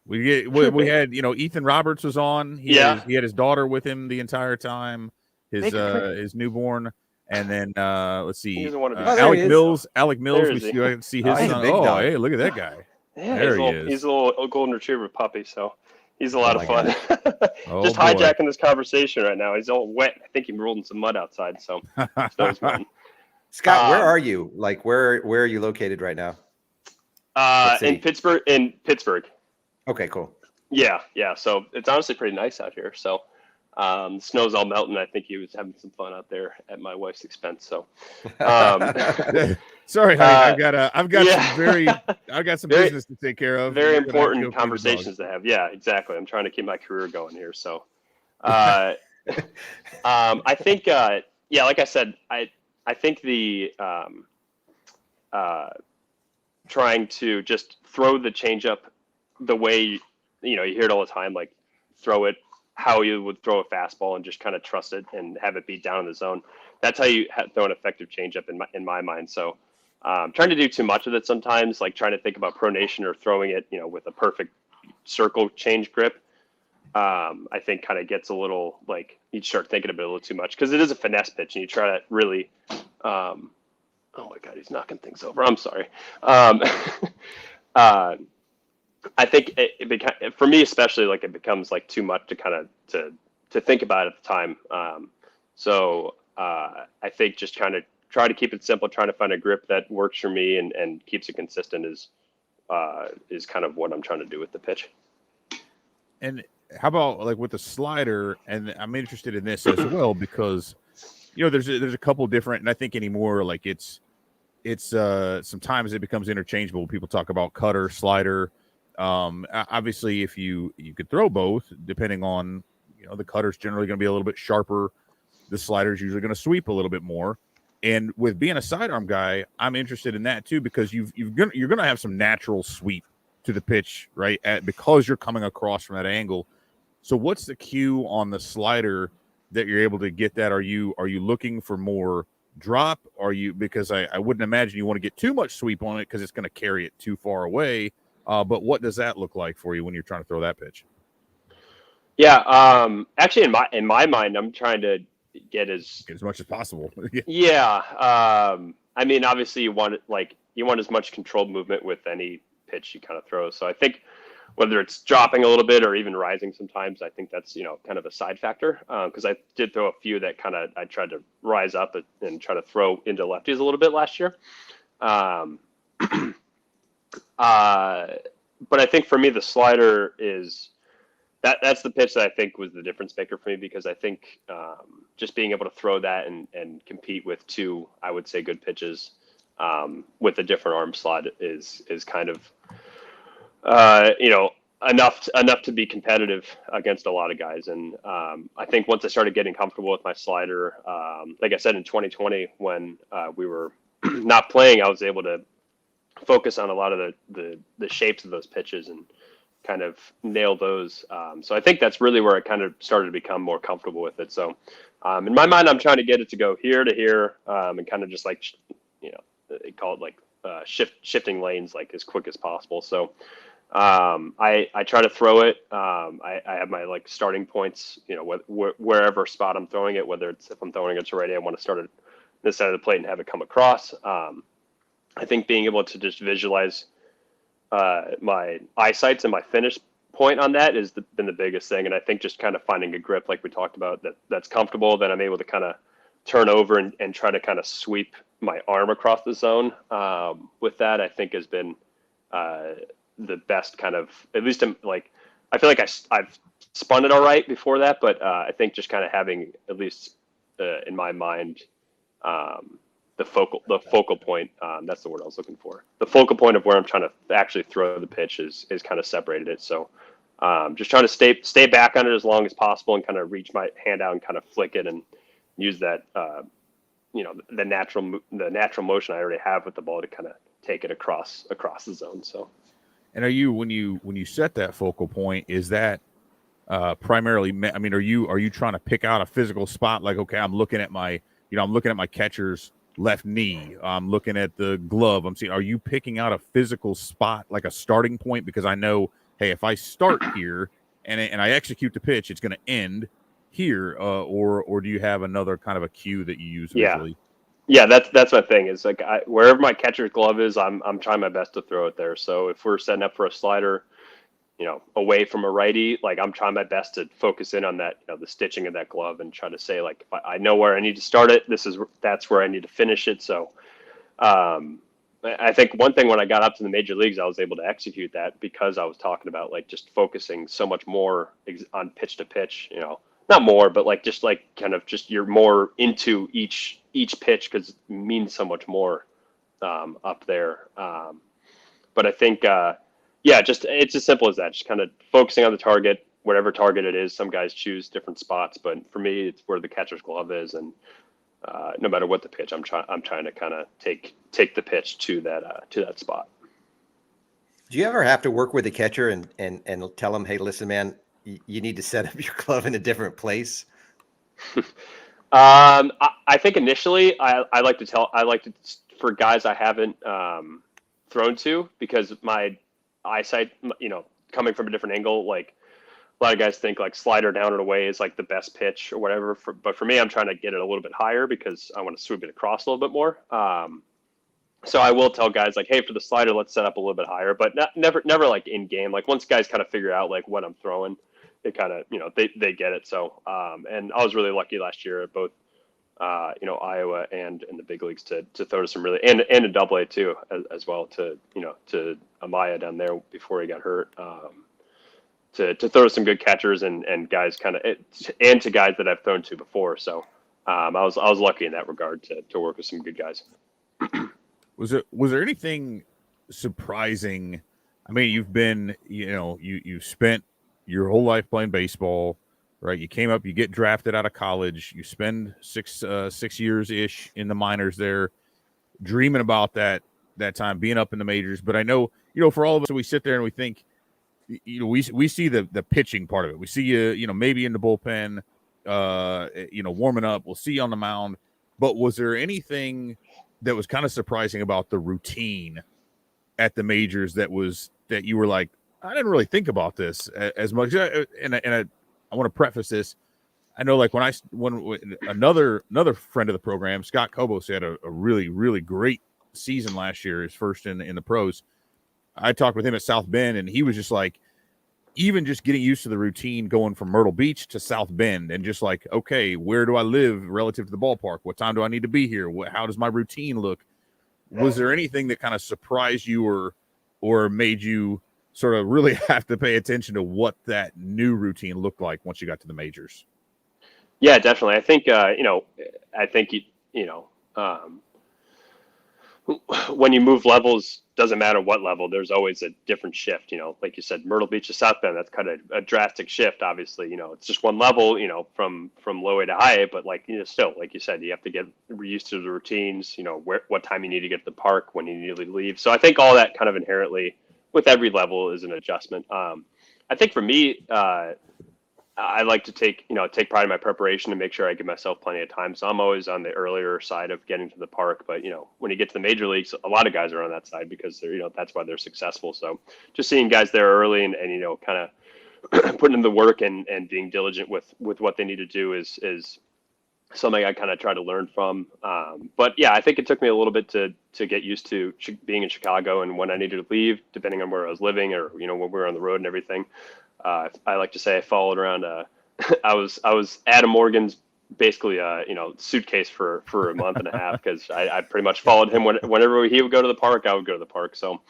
we had Ethan Roberts was on. He had his daughter with him the entire time. His newborn, and then let's see, Alec Mills. Alec Mills. We see his son. Oh, hey, look at that guy. Yeah, there he is. He's a little golden retriever puppy, so he's a lot of fun. Just boy. hijacking this conversation right now. He's all wet. I think he rolled in some mud outside, so snow's fun. Scott, where are you? Like, where are you located right now? In Pittsburgh. Okay, cool. Yeah. So it's honestly pretty nice out here. So the snow's all melting. I think he was having some fun out there at my wife's expense. So sorry, honey, I've got some business to take care of. Very important conversations to have. Yeah, exactly. I'm trying to keep my career going here. So I think like I said, I think the trying to just throw the changeup the way you hear it all the time, like throw it how you would throw a fastball and just kind of trust it and have it be down in the zone. That's how you throw an effective changeup in my mind. So trying to do too much of it sometimes, like trying to think about pronation or throwing it, with a perfect circle change grip, I think kind of gets a little like you start thinking about it a little too much because it is a finesse pitch and you try to really, oh my God, he's knocking things over. I'm sorry. I think for me, especially like it becomes like too much to kind of to think about at the time. So I think just kind of try to keep it simple, trying to find a grip that works for me and keeps it consistent is kind of what I'm trying to do with the pitch. And how about like with the slider? And I'm interested in this as well because there's a couple different, and I think anymore like it's sometimes it becomes interchangeable. People talk about cutter, slider. Obviously, if you could throw both, depending on the cutter's generally going to be a little bit sharper. The slider's usually going to sweep a little bit more. And with being a sidearm guy, I'm interested in that too because you're going to have some natural sweep to the pitch, right? Because you're coming across from that angle. So what's the cue on the slider that you're able to get that? Are you looking for more drop? Because I wouldn't imagine you want to get too much sweep on it because it's going to carry it too far away. But what does that look like for you when you're trying to throw that pitch? Yeah, actually, in my mind, I'm trying to get as much as possible. Yeah, I mean, obviously, you want as much controlled movement with any pitch you kind of throw. So I think whether it's dropping a little bit or even rising, sometimes I think that's kind of a side factor because I did throw a few that I tried to rise up and try to throw into lefties a little bit last year. But I think for me, the slider is that's the pitch that I think was the difference maker for me, because I think just being able to throw that and compete with two, I would say, good pitches with a different arm slot is kind of enough to be competitive against a lot of guys. And I think once I started getting comfortable with my slider, like I said, in 2020 when we were not playing, I was able to focus on a lot of the shapes of those pitches and kind of nail those. So I think that's really where I kind of started to become more comfortable with it. So in my mind, I'm trying to get it to go here to here and kind of just like, they call it like shifting lanes like as quick as possible. So I try to throw it. I have my like starting points, wherever spot I'm throwing it, whether it's if I'm throwing it to right, I want to start it this side of the plate and have it come across. I think being able to just visualize my eyesights and my finish point on that has been the biggest thing. And I think just kind of finding a grip, like we talked about, that's comfortable, that I'm able to kind of turn over and try to kind of sweep my arm across the zone. With that, I think has been the best kind of, at least like, I feel like I've spun it all right before that, but I think just kind of having, at least in my mind, the focal point, that's the word I was looking for. The focal point of where I'm trying to actually throw the pitch is kind of separated it. So just trying to stay back on it as long as possible and kind of reach my hand out and kind of flick it and use that, the natural motion I already have with the ball to kind of take it across the zone. So. And are you, when you set that focal point, is that primarily, I mean, are you trying to pick out a physical spot? Like, okay, I'm looking at my catcher's left knee. I'm looking at the glove. Are you picking out a physical spot, like a starting point? Because I know, hey, if I start here and I execute the pitch, it's going to end here. Or do you have another kind of a cue that you use visually? Yeah, that's my thing. Is like wherever my catcher's glove is, I'm trying my best to throw it there. So if we're setting up for a slider, away from a righty, like I'm trying my best to focus in on that, the stitching of that glove and try to say, like, if I know where I need to start it, that's where I need to finish it. So I think one thing when I got up to the major leagues, I was able to execute that because I was talking about like just focusing so much more on pitch to pitch, not more, but like just like kind of just you're more into each pitch because it means so much more up there. But I think, just it's as simple as that. Just kind of focusing on the target, whatever target it is. Some guys choose different spots, but for me, it's where the catcher's glove is, and no matter what the pitch, I'm trying to kind of take the pitch to that spot. Do you ever have to work with the catcher and tell him, hey, listen, man, you need to set up your glove in a different place? I think initially I like to for guys I haven't thrown to, because my eyesight, coming from a different angle, like a lot of guys think like slider down and away is like the best pitch or whatever. But for me, I'm trying to get it a little bit higher because I want to sweep it across a little bit more. So I will tell guys like, hey, for the slider, let's set up a little bit higher, but never like in game. Like once guys kind of figure out like what I'm throwing, they kind of, they get it. So, and I was really lucky last year at both, Iowa and in the big leagues to throw to some really, and in AA too, as well, to Amaya down there before he got hurt, to throw to some good catchers and guys and to guys that I've thrown to before. So, I was lucky in that regard to work with some good guys. Was there anything surprising? I mean, you've been, you spent your whole life playing baseball, right? You came up, you get drafted out of college, you spend 6 years ish in the minors there, dreaming about that time being up in the majors. But I know, for all of us, we sit there and we think, we see the pitching part of it. We see you, maybe in the bullpen, warming up. We'll see you on the mound. But was there anything that was kind of surprising about the routine at the majors that you were like, I didn't really think about this as much? And I want to preface this. I know, like when another friend of the program, Scott Kobos, had a really, really great season last year, his first in the pros. I talked with him at South Bend, and he was just like, even just getting used to the routine going from Myrtle Beach to South Bend, and just like, okay, where do I live relative to the ballpark? What time do I need to be here? How does my routine look? Was there anything that kind of surprised you or made you sort of really have to pay attention to what that new routine looked like once you got to the majors. Yeah, definitely. I think when you move levels, doesn't matter what level, there's always a different shift. Like you said, Myrtle Beach to South Bend, that's kind of a drastic shift. Obviously, it's just one level, from low A to high A, but still, like you said, you have to get used to the routines. What time you need to get to the park, when you need to leave. So I think all that kind of inherently with every level is an adjustment. I think for me, I like to take pride in my preparation and make sure I give myself plenty of time. So I'm always on the earlier side of getting to the park. But, when you get to the major leagues, a lot of guys are on that side because they're, that's why they're successful. So just seeing guys there early and kind of putting in the work and being diligent with what they need to do is something I kind of try to learn from. But yeah, I think it took me a little bit to get used to being in Chicago and when I needed to leave, depending on where I was living or, when we were on the road and everything. I like to say I followed around. I was Adam Morgan's basically suitcase for a month and a half because I pretty much followed him whenever he would go to the park, I would go to the park. So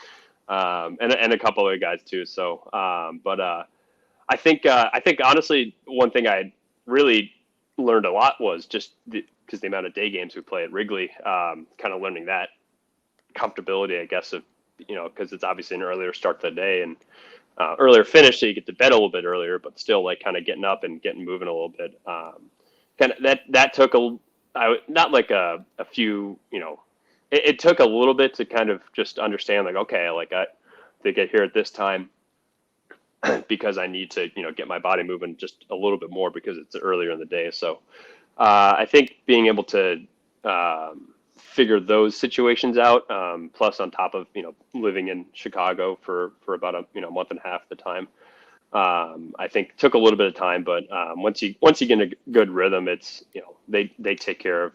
and a couple other guys too. So I think honestly one thing I really learned a lot was just because the amount of day games we play at Wrigley, kind of learning that comfortability, I guess, of because it's obviously an earlier start to the day and earlier finish, so you get to bed a little bit earlier, but still like kind of getting up and getting moving a little bit. Kind of that took not like a few, it took a little bit to kind of just understand like, okay, like to get here at this time because I need to, get my body moving just a little bit more because it's earlier in the day. So I think being able to figure those situations out, plus on top of living in Chicago for about a month and a half at the time, I think took a little bit of time, but once you get in a good rhythm, it's they take care of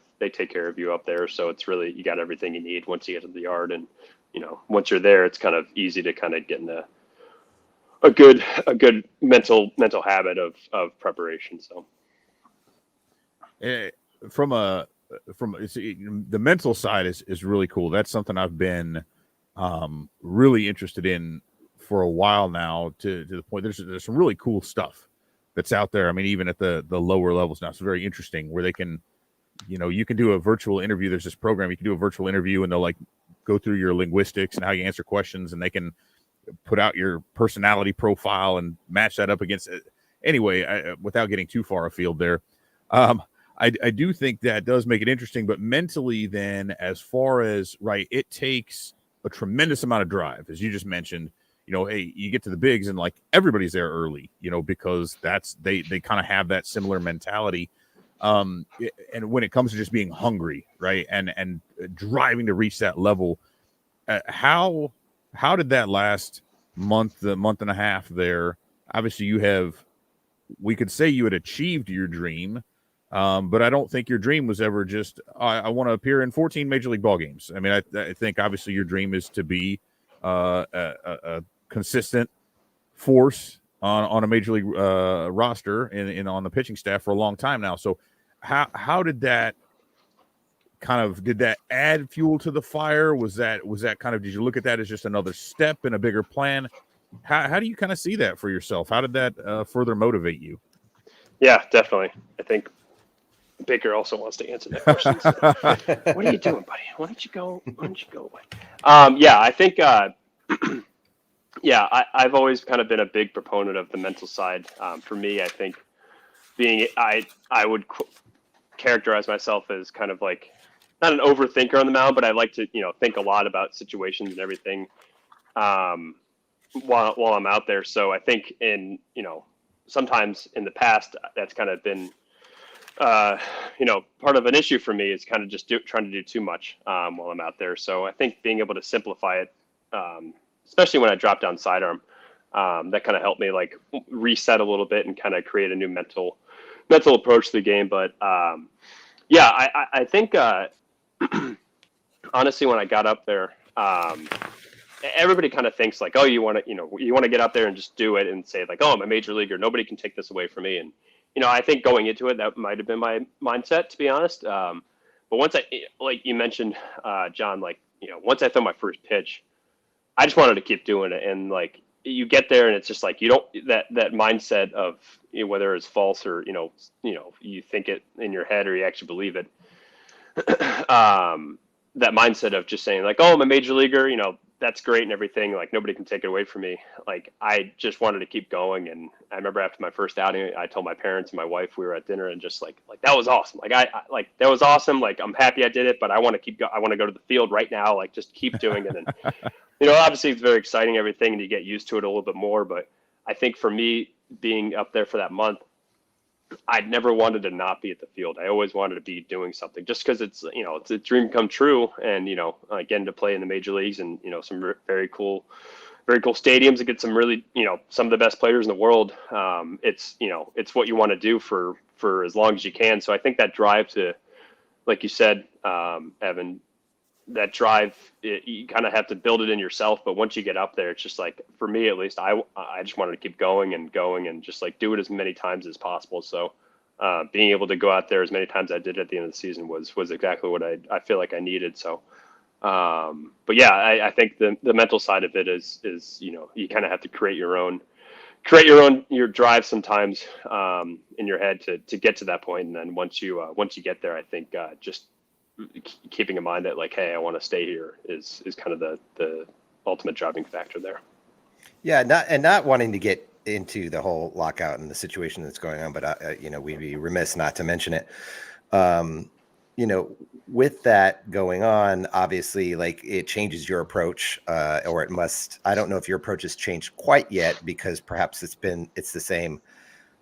you up there, so it's really you got everything you need once you get to the yard, and once you're there, it's kind of easy to kind of get in a good mental habit of preparation. So from the mental side is really cool. That's something I've been really interested in for a while now, to the point there's some really cool stuff that's out there. I mean, even at the lower levels now, it's very interesting where they can, you can do a virtual interview. There's this program you can do a virtual interview and they'll like go through your linguistics and how you answer questions, and they can put out your personality profile and match that up against it. Anyway, without getting too far afield there, I do think that does make it interesting, but mentally then, as far as, right, it takes a tremendous amount of drive, as you just mentioned, hey, you get to the bigs and like everybody's there early, because they kind of have that similar mentality. And when it comes to just being hungry, right, and driving to reach that level, how did that last month and a half there? Obviously we could say you had achieved your dream. But I don't think your dream was ever just, I want to appear in 14 Major League ball games. I mean, I think obviously your dream is to be a consistent force on a Major League roster and on the pitching staff for a long time now. So how did that did that add fuel to the fire? Was that kind of, did you look at that as just another step in a bigger plan? How do you kind of see that for yourself? How did that further motivate you? Yeah, definitely. I think Baker also wants to answer that question. So. What are you doing, buddy? Why don't you go away? Yeah, I think, I've always kind of been a big proponent of the mental side. For me, I think I would characterize myself as kind of like, not an overthinker on the mound, but I like to, think a lot about situations and everything while I'm out there. So I think sometimes in the past, that's kind of been, part of an issue for me is kind of just trying to do too much while I'm out there. So I think being able to simplify it, especially when I dropped down sidearm, that kind of helped me like reset a little bit and kind of create a new mental approach to the game. But I think honestly, when I got up there, everybody kind of thinks like, oh, you want to get up there and just do it and say like, oh, I'm a major leaguer, nobody can take this away from me. And I think going into it, that might have been my mindset, to be honest. But once like you mentioned, John, like, once I threw my first pitch, I just wanted to keep doing it. And like, you get there and it's just like, you don't, that mindset of, whether it's false or, you think it in your head or you actually believe it. That mindset of just saying like, oh, I'm a major leaguer, that's great and everything. Like nobody can take it away from me. Like I just wanted to keep going. And I remember after my first outing, I told my parents and my wife, we were at dinner and just like that was awesome. Like I like, that was awesome. Like I'm happy I did it, but I want to keep I want to go to the field right now. Like just keep doing it. And, obviously it's very exciting, everything, and you get used to it a little bit more. But I think for me being up there for that month, I never wanted to not be at the field. I always wanted to be doing something just because it's a dream come true. And, getting to play in the major leagues and, some very cool stadiums and get some really, some of the best players in the world. It's what you want to do for as long as you can. So I think that drive to, like you said, Evan, that drive, you kind of have to build it in yourself. But once you get up there, it's just like, for me at least, I just wanted to keep going and just like do it as many times as possible. So being able to go out there as many times as I did at the end of the season was exactly what I feel like I needed. So, but yeah, I think the mental side of it is, you kind of have to create your drive sometimes in your head to get to that point. And then once you get there, I think just keeping in mind that like, hey, I want to stay here is kind of the ultimate driving factor there. Yeah, not wanting to get into the whole lockout and the situation that's going on, but we'd be remiss not to mention it. With that going on, obviously, like it changes your approach, or it must. I don't know if your approach has changed quite yet, because perhaps it's the same.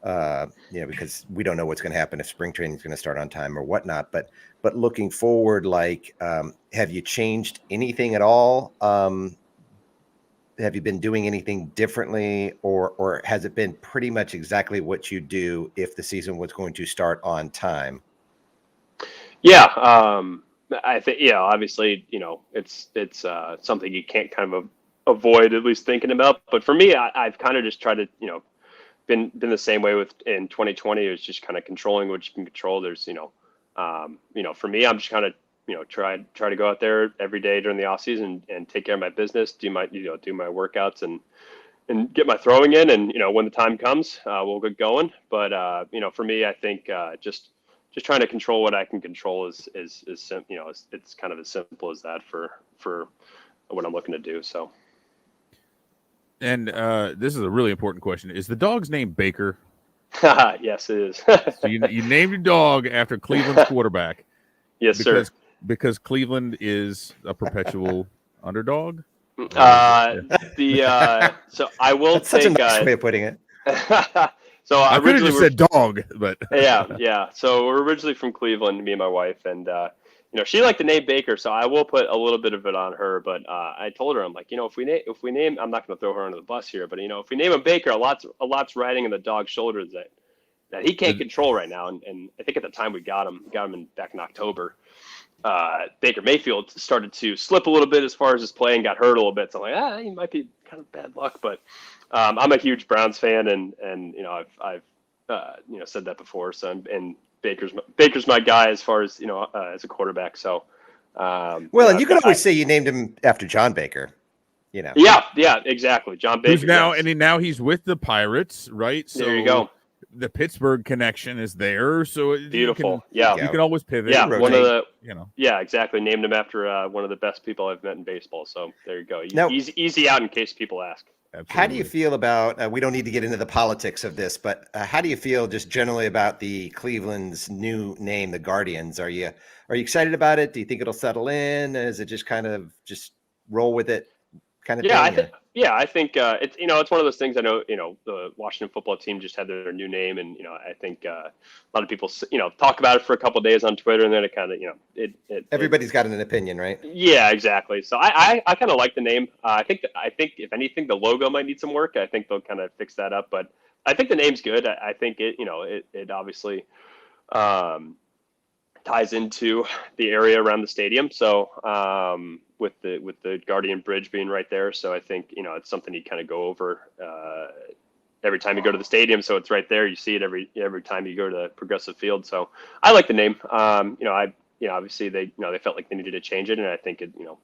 Because we don't know what's going to happen if spring training is going to start on time or whatnot. But looking forward, like, have you changed anything at all? Have you been doing anything differently, or has it been pretty much exactly what you do if the season was going to start on time? Yeah, I think, obviously, it's something you can't kind of avoid at least thinking about. But for me, I've kind of just tried to, been the same way in 2020. It was just kind of controlling what you can control. There's, for me, I'm just kind of, try to go out there every day during the off season and take care of my business, do my workouts and get my throwing in. And, when the time comes, we'll get going. But, for me, I think, just trying to control what I can control is it's kind of as simple as that for what I'm looking to do. So. And this is a really important question. Is the dog's name Baker? Yes, it is. So you named your dog after Cleveland's quarterback. Yes, sir. Because Cleveland is a perpetual underdog? So I will That's take such a nice way of putting it. So I could have just said dog, but yeah. So we're originally from Cleveland, me and my wife, and she liked the name Baker, so I will put a little bit of it on her. But I told her, I'm like, if we name, I'm not going to throw her under the bus here, but if we name him Baker, a lot's riding on the dog's shoulders that he can't control right now. And I think at the time we got him back in October. Baker Mayfield started to slip a little bit as far as his play and got hurt a little bit. So I'm like, he might be kind of bad luck, but I'm a huge Browns fan, and I've said that before. So and Baker's my guy as far as as a quarterback. So and you can always say you named him after John Baker. Yeah, exactly. John Baker. Who's now now he's with the Pirates, right? So there you go. The Pittsburgh connection is there, so beautiful. You can always pivot. Yeah, one of the Yeah, exactly. Named him after one of the best people I've met in baseball. So there you go. Now, easy out in case people ask. Absolutely. How do you feel about? We don't need to get into the politics of this, but how do you feel just generally about the Cleveland's new name, the Guardians? Are you excited about it? Do you think it'll settle in? Is it just kind of just roll with it, kind of thing? I think it's it's one of those things. I know the Washington football team just had their new name, and I think a lot of people talk about it for a couple of days on Twitter, and then it kind of everybody's got an opinion, right? Yeah, exactly. So I kind of like the name. I think if anything, the logo might need some work. I think they'll kind of fix that up, but I think the name's good. I think it obviously ties into the area around the stadium. So with the Guardian Bridge being right there, so I think it's something you kind of go over every time you go to the stadium. So it's right there. You see it every time you go to Progressive Field. So I like the name. obviously they felt like they needed to change it, and I think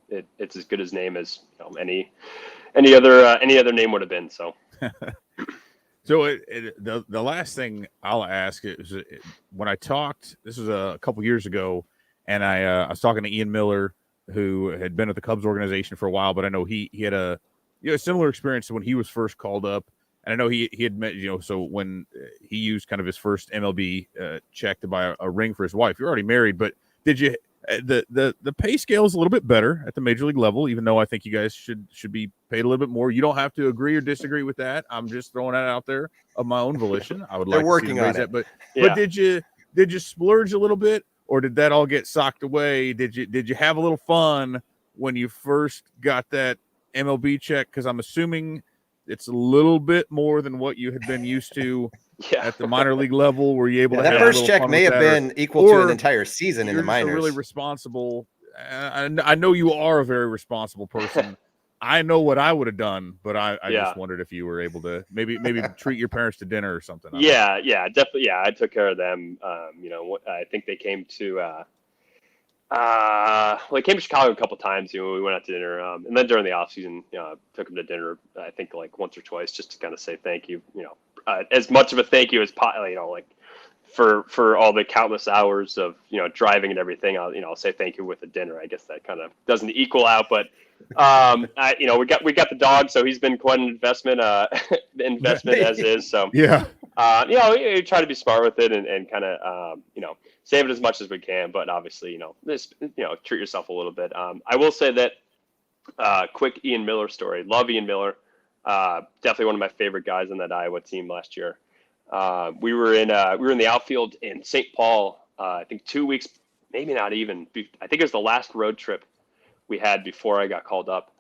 it's as good as name as any other name would have been. So. So the last thing I'll ask is when I talked, this was a couple years ago, and I was talking to Ian Miller, who had been at the Cubs organization for a while, but I know he had a similar experience to when he was first called up, and I know he had met so when he used kind of his first MLB check to buy a ring for his wife. You're already married, but did you? The pay scale is a little bit better at the major league level, even though I think you guys should be paid a little bit more. You don't have to agree or disagree with that. I'm just throwing that out there of my own volition. I would like to see them raise that, but did you splurge a little bit, or did that all get socked away? Did you have a little fun when you first got that MLB check? Because I'm assuming it's a little bit more than what you had been used to. At the minor league level, were you able to have that first check may have been equal to an entire season in the minors? Really responsible. I know you are a very responsible person. I know what I would have done, but I just wondered if you were able to maybe treat your parents to dinner or something. Yeah, definitely. Yeah, I took care of them. I think they came to they came to Chicago a couple of times. We went out to dinner, and then during the off season, took them to dinner. I think like once or twice, just to kind of say thank you. As much of a thank you as for all the countless hours of driving and everything. I'll say thank you with a dinner. I guess that kind of doesn't equal out, but we got the dog, so he's been quite an investment as is. So yeah, we try to be smart with it and kind of save it as much as we can, but obviously treat yourself a little bit. I will say that quick Ian Miller story. Love Ian Miller. Definitely one of my favorite guys on that Iowa team last year. We were in the outfield in St. Paul. I think 2 weeks, maybe not even. I think it was the last road trip we had before I got called up.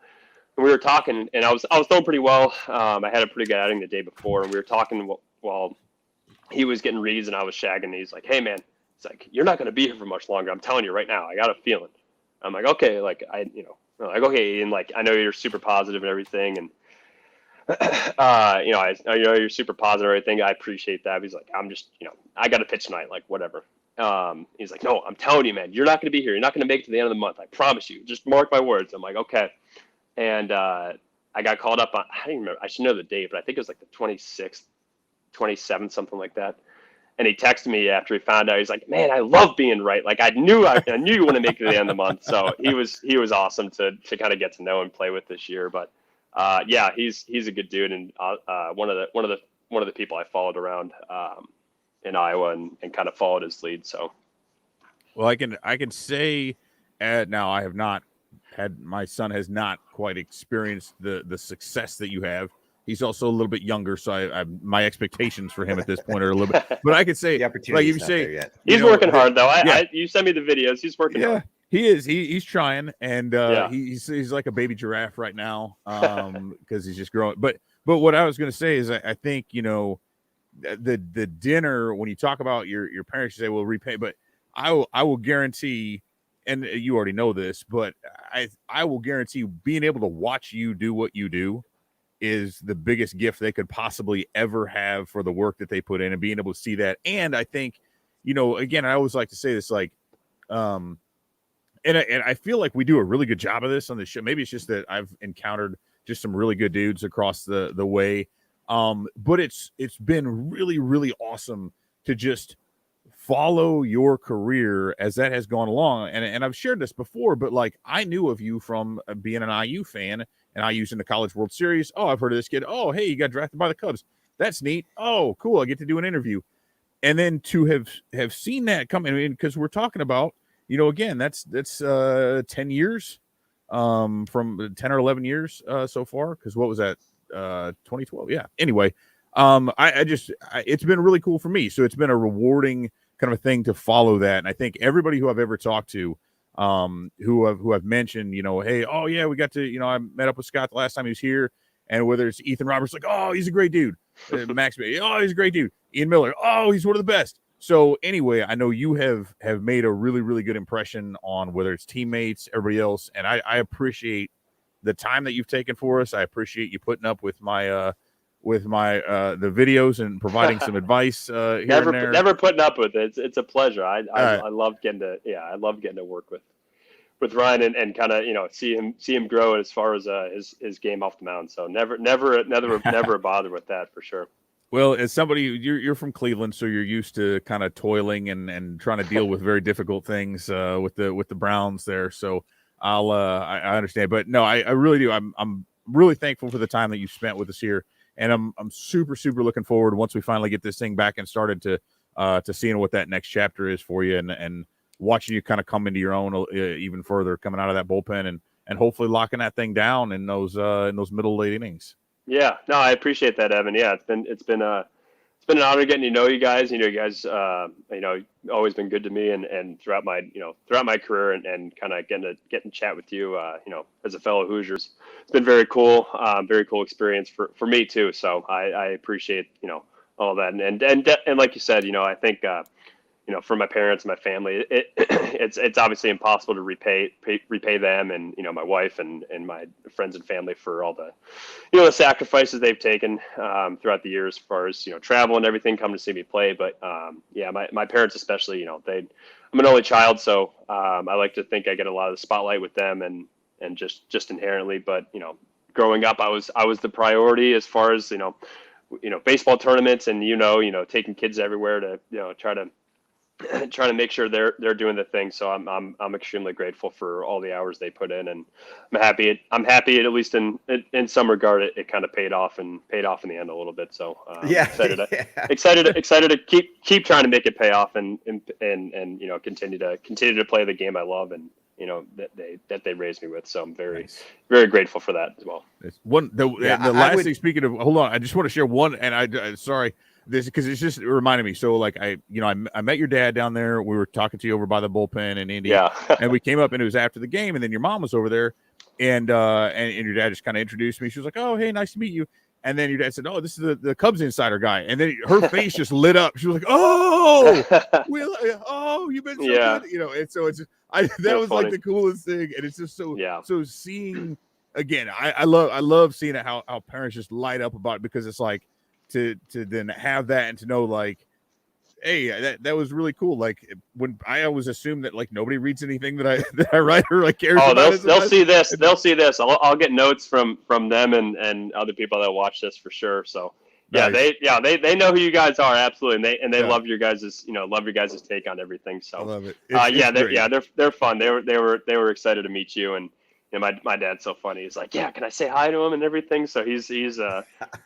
And we were talking, and I was throwing pretty well. I had a pretty good outing the day before, and we were talking while he was getting reads and I was shagging. And he's like, "Hey man," it's like, "you're not going to be here for much longer. I'm telling you right now. I got a feeling." I'm like, "Okay," okay, and like I know you're super positive and everything, and I know you're super positive and everything. I appreciate that. He's like, "I'm just, I got to pitch tonight, like whatever." He's like, "No, I'm telling you, man, you're not going to be here. You're not going to make it to the end of the month. I promise you. Just mark my words." I'm like, "Okay." And I got called up on, I don't even remember. I should know the date, but I think it was like the 26th, 27th, something like that. And he texted me after he found out. He's like, "Man, I love being right. Like I knew you want to make it to the end of the month." So he was awesome to kind of get to know and play with this year. But he's a good dude, and one of the people I followed around in Iowa and kind of followed his lead. So, well, I can say now I have not had, my son has not quite experienced the success that you have. He's also a little bit younger, so my expectations for him at this point are a little bit. But I could say, the opportunity is not there yet. He's working hard though. You send me the videos. He's working hard. He is. He's trying, and he's like a baby giraffe right now, because he's just growing. But what I was going to say is, I think the dinner, when you talk about your parents, you say, "Well, repay," but I will guarantee, and you already know this, but I will guarantee being able to watch you do what you do is the biggest gift they could possibly ever have for the work that they put in, and being able to see that. And I think, again, I always like to say this, like, and I feel like we do a really good job of this on the show. Maybe it's just that I've encountered just some really good dudes across the way. But it's been really, really awesome to just follow your career as that has gone along. And I've shared this before, but like, I knew of you from being an IU fan, and IU's in the College World Series. Oh, I've heard of this kid. Oh, hey, you got drafted by the Cubs. That's neat. Oh, cool. I get to do an interview. And then to have seen that come in, because we're talking about, again, that's 10 years, from 10 or 11 years so far. Because what was that? 2012. Yeah. Anyway, it's been really cool for me. So it's been a rewarding kind of a thing to follow that. And I think everybody who I've ever talked to, who have mentioned, hey, oh yeah, we got to, I met up with Scott the last time he was here. And whether it's Ethan Roberts, like, oh, he's a great dude. Max, oh, he's a great dude. Ian Miller, oh, he's one of the best. So anyway, I know you have made a really, really good impression on whether it's teammates, everybody else. And I appreciate the time that you've taken for us. I appreciate you putting up with my my the videos and providing some advice here and there. Never putting up with it. It's a pleasure. I love getting to work with Ryan and kind of see him grow as far as his game off the mound. So never a bother with that for sure. Well, as somebody, you're from Cleveland, so you're used to kind of toiling and trying to deal with very difficult things with the Browns there. So I understand, but no, I really do. I'm really thankful for the time that you spent with us here, and I'm super looking forward once we finally get this thing back and started to seeing what that next chapter is for you and watching you kind of come into your own even further, coming out of that bullpen and hopefully locking that thing down in those middle late innings. Yeah, no, I appreciate that, Evan. Yeah, it's been an honor getting to know you guys. You guys, always been good to me, and throughout my career, and kind of getting to chat with you, as a fellow Hoosiers, it's been very cool experience for me too. So I appreciate all that, and like you said, I think for my parents and my family, it's obviously impossible to repay them and my wife and my friends and family for all the the sacrifices they've taken throughout the years as far as travel and everything, come to see me play. But my parents especially, I'm an only child, so I like to think I get a lot of the spotlight with them and just inherently. But growing up, I was the priority as far as baseball tournaments and taking kids everywhere to trying to make sure they're doing the thing. So I'm extremely grateful for all the hours they put in, and I'm happy at least in some regard it kind of paid off in the end a little bit. So excited to keep trying to make it pay off and continue to play the game I love and that they raised me with. So I'm very grateful for that as well. Last thing, speaking of, hold on, I just want to share one, and I sorry. This because it's just reminded me. So like I met your dad down there. We were talking to you over by the bullpen in Indy. Yeah. And we came up and it was after the game, and then your mom was over there, and your dad just kind of introduced me. She was like, "Oh, hey, nice to meet you." And then your dad said, "Oh, this is the Cubs insider guy." And then her face just lit up. She was like, "Oh, you've been so good," And so it's just, that was funny. Like the coolest thing, and it's just so seeing again. I love seeing it how parents just light up about it, because it's like. To then have that and to know like, hey, that was really cool. Like when I always assume that like nobody reads anything that I write or like cares. Oh, they'll see this. They'll see this. I'll get notes from them and other people that watch this for sure. So yeah, nice. They know who you guys are, absolutely, and they love your guys' take on everything. So I love it. They're fun. They were excited to meet you, and my dad's so funny. He's like, yeah, can I say hi to him and everything? So he's they're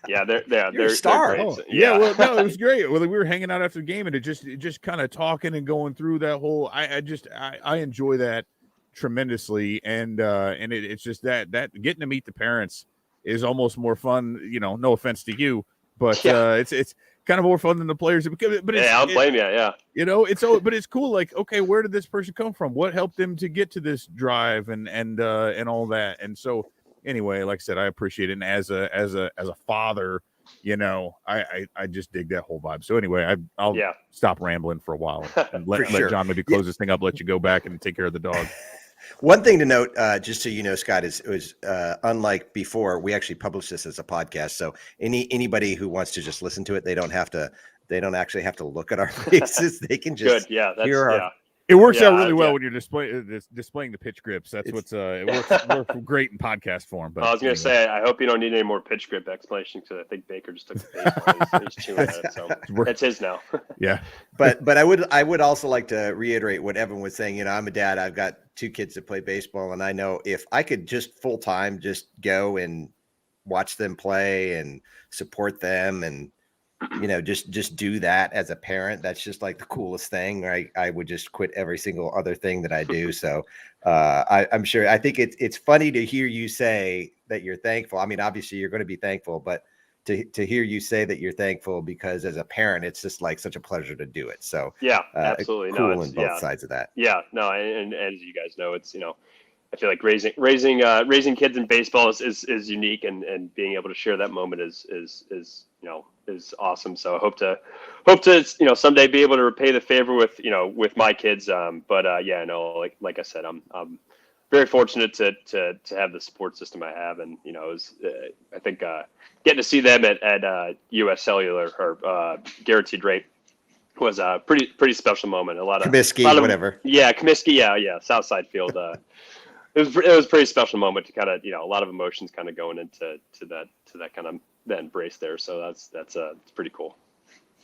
a star. Well, no, it was great. Well, we were hanging out after the game, and it just kind of talking and going through that whole. I enjoy that tremendously, and it's just that getting to meet the parents is almost more fun. No offense to you, but it's kind of more fun than the players. But I don't blame you. Yeah. But it's cool. Like, okay, where did this person come from? What helped them to get to this drive and all that? And so anyway, like I said, I appreciate it. And as a father, I just dig that whole vibe. So anyway, I'll stop rambling for a while and let John maybe close this thing up, let you go back and take care of the dog. One thing to note, just so you know, Scott, is unlike before, we actually publish this as a podcast. So anybody who wants to just listen to it, they don't actually have to look at our faces. They can just hear our. It works out really well when you're displaying the pitch grips. That's it works great in podcast form. But I was going to say, I hope you don't need any more pitch grip explanation, because I think Baker just took the baseball. He's chewing it, so that's his now. Yeah. But I would also like to reiterate what Evan was saying. I'm a dad. I've got 2 kids that play baseball, and I know if I could just full time just go and watch them play and support them and just do that as a parent, that's just like the coolest thing. I would just quit every single other thing that I do. So I'm sure, I think it's funny to hear you say that you're thankful. I mean, obviously you're going to be thankful, but to hear you say that you're thankful, because as a parent, it's just like such a pleasure to do it. So absolutely. Cool on both sides of that. Yeah, no. And as you guys know, it's, I feel like raising kids in baseball is unique, and being able to share that moment is awesome. So I hope to someday be able to repay the favor with my kids. Like I said, I'm very fortunate to have the support system I have, and it was I think getting to see them at U.S. Cellular or Guaranteed Rate was a pretty special moment. A lot of whatever. Yeah, Comiskey. Yeah. Southside Field. It was a pretty special moment to kind of a lot of emotions kind of going into that kind of that embrace there. So that's it's pretty cool.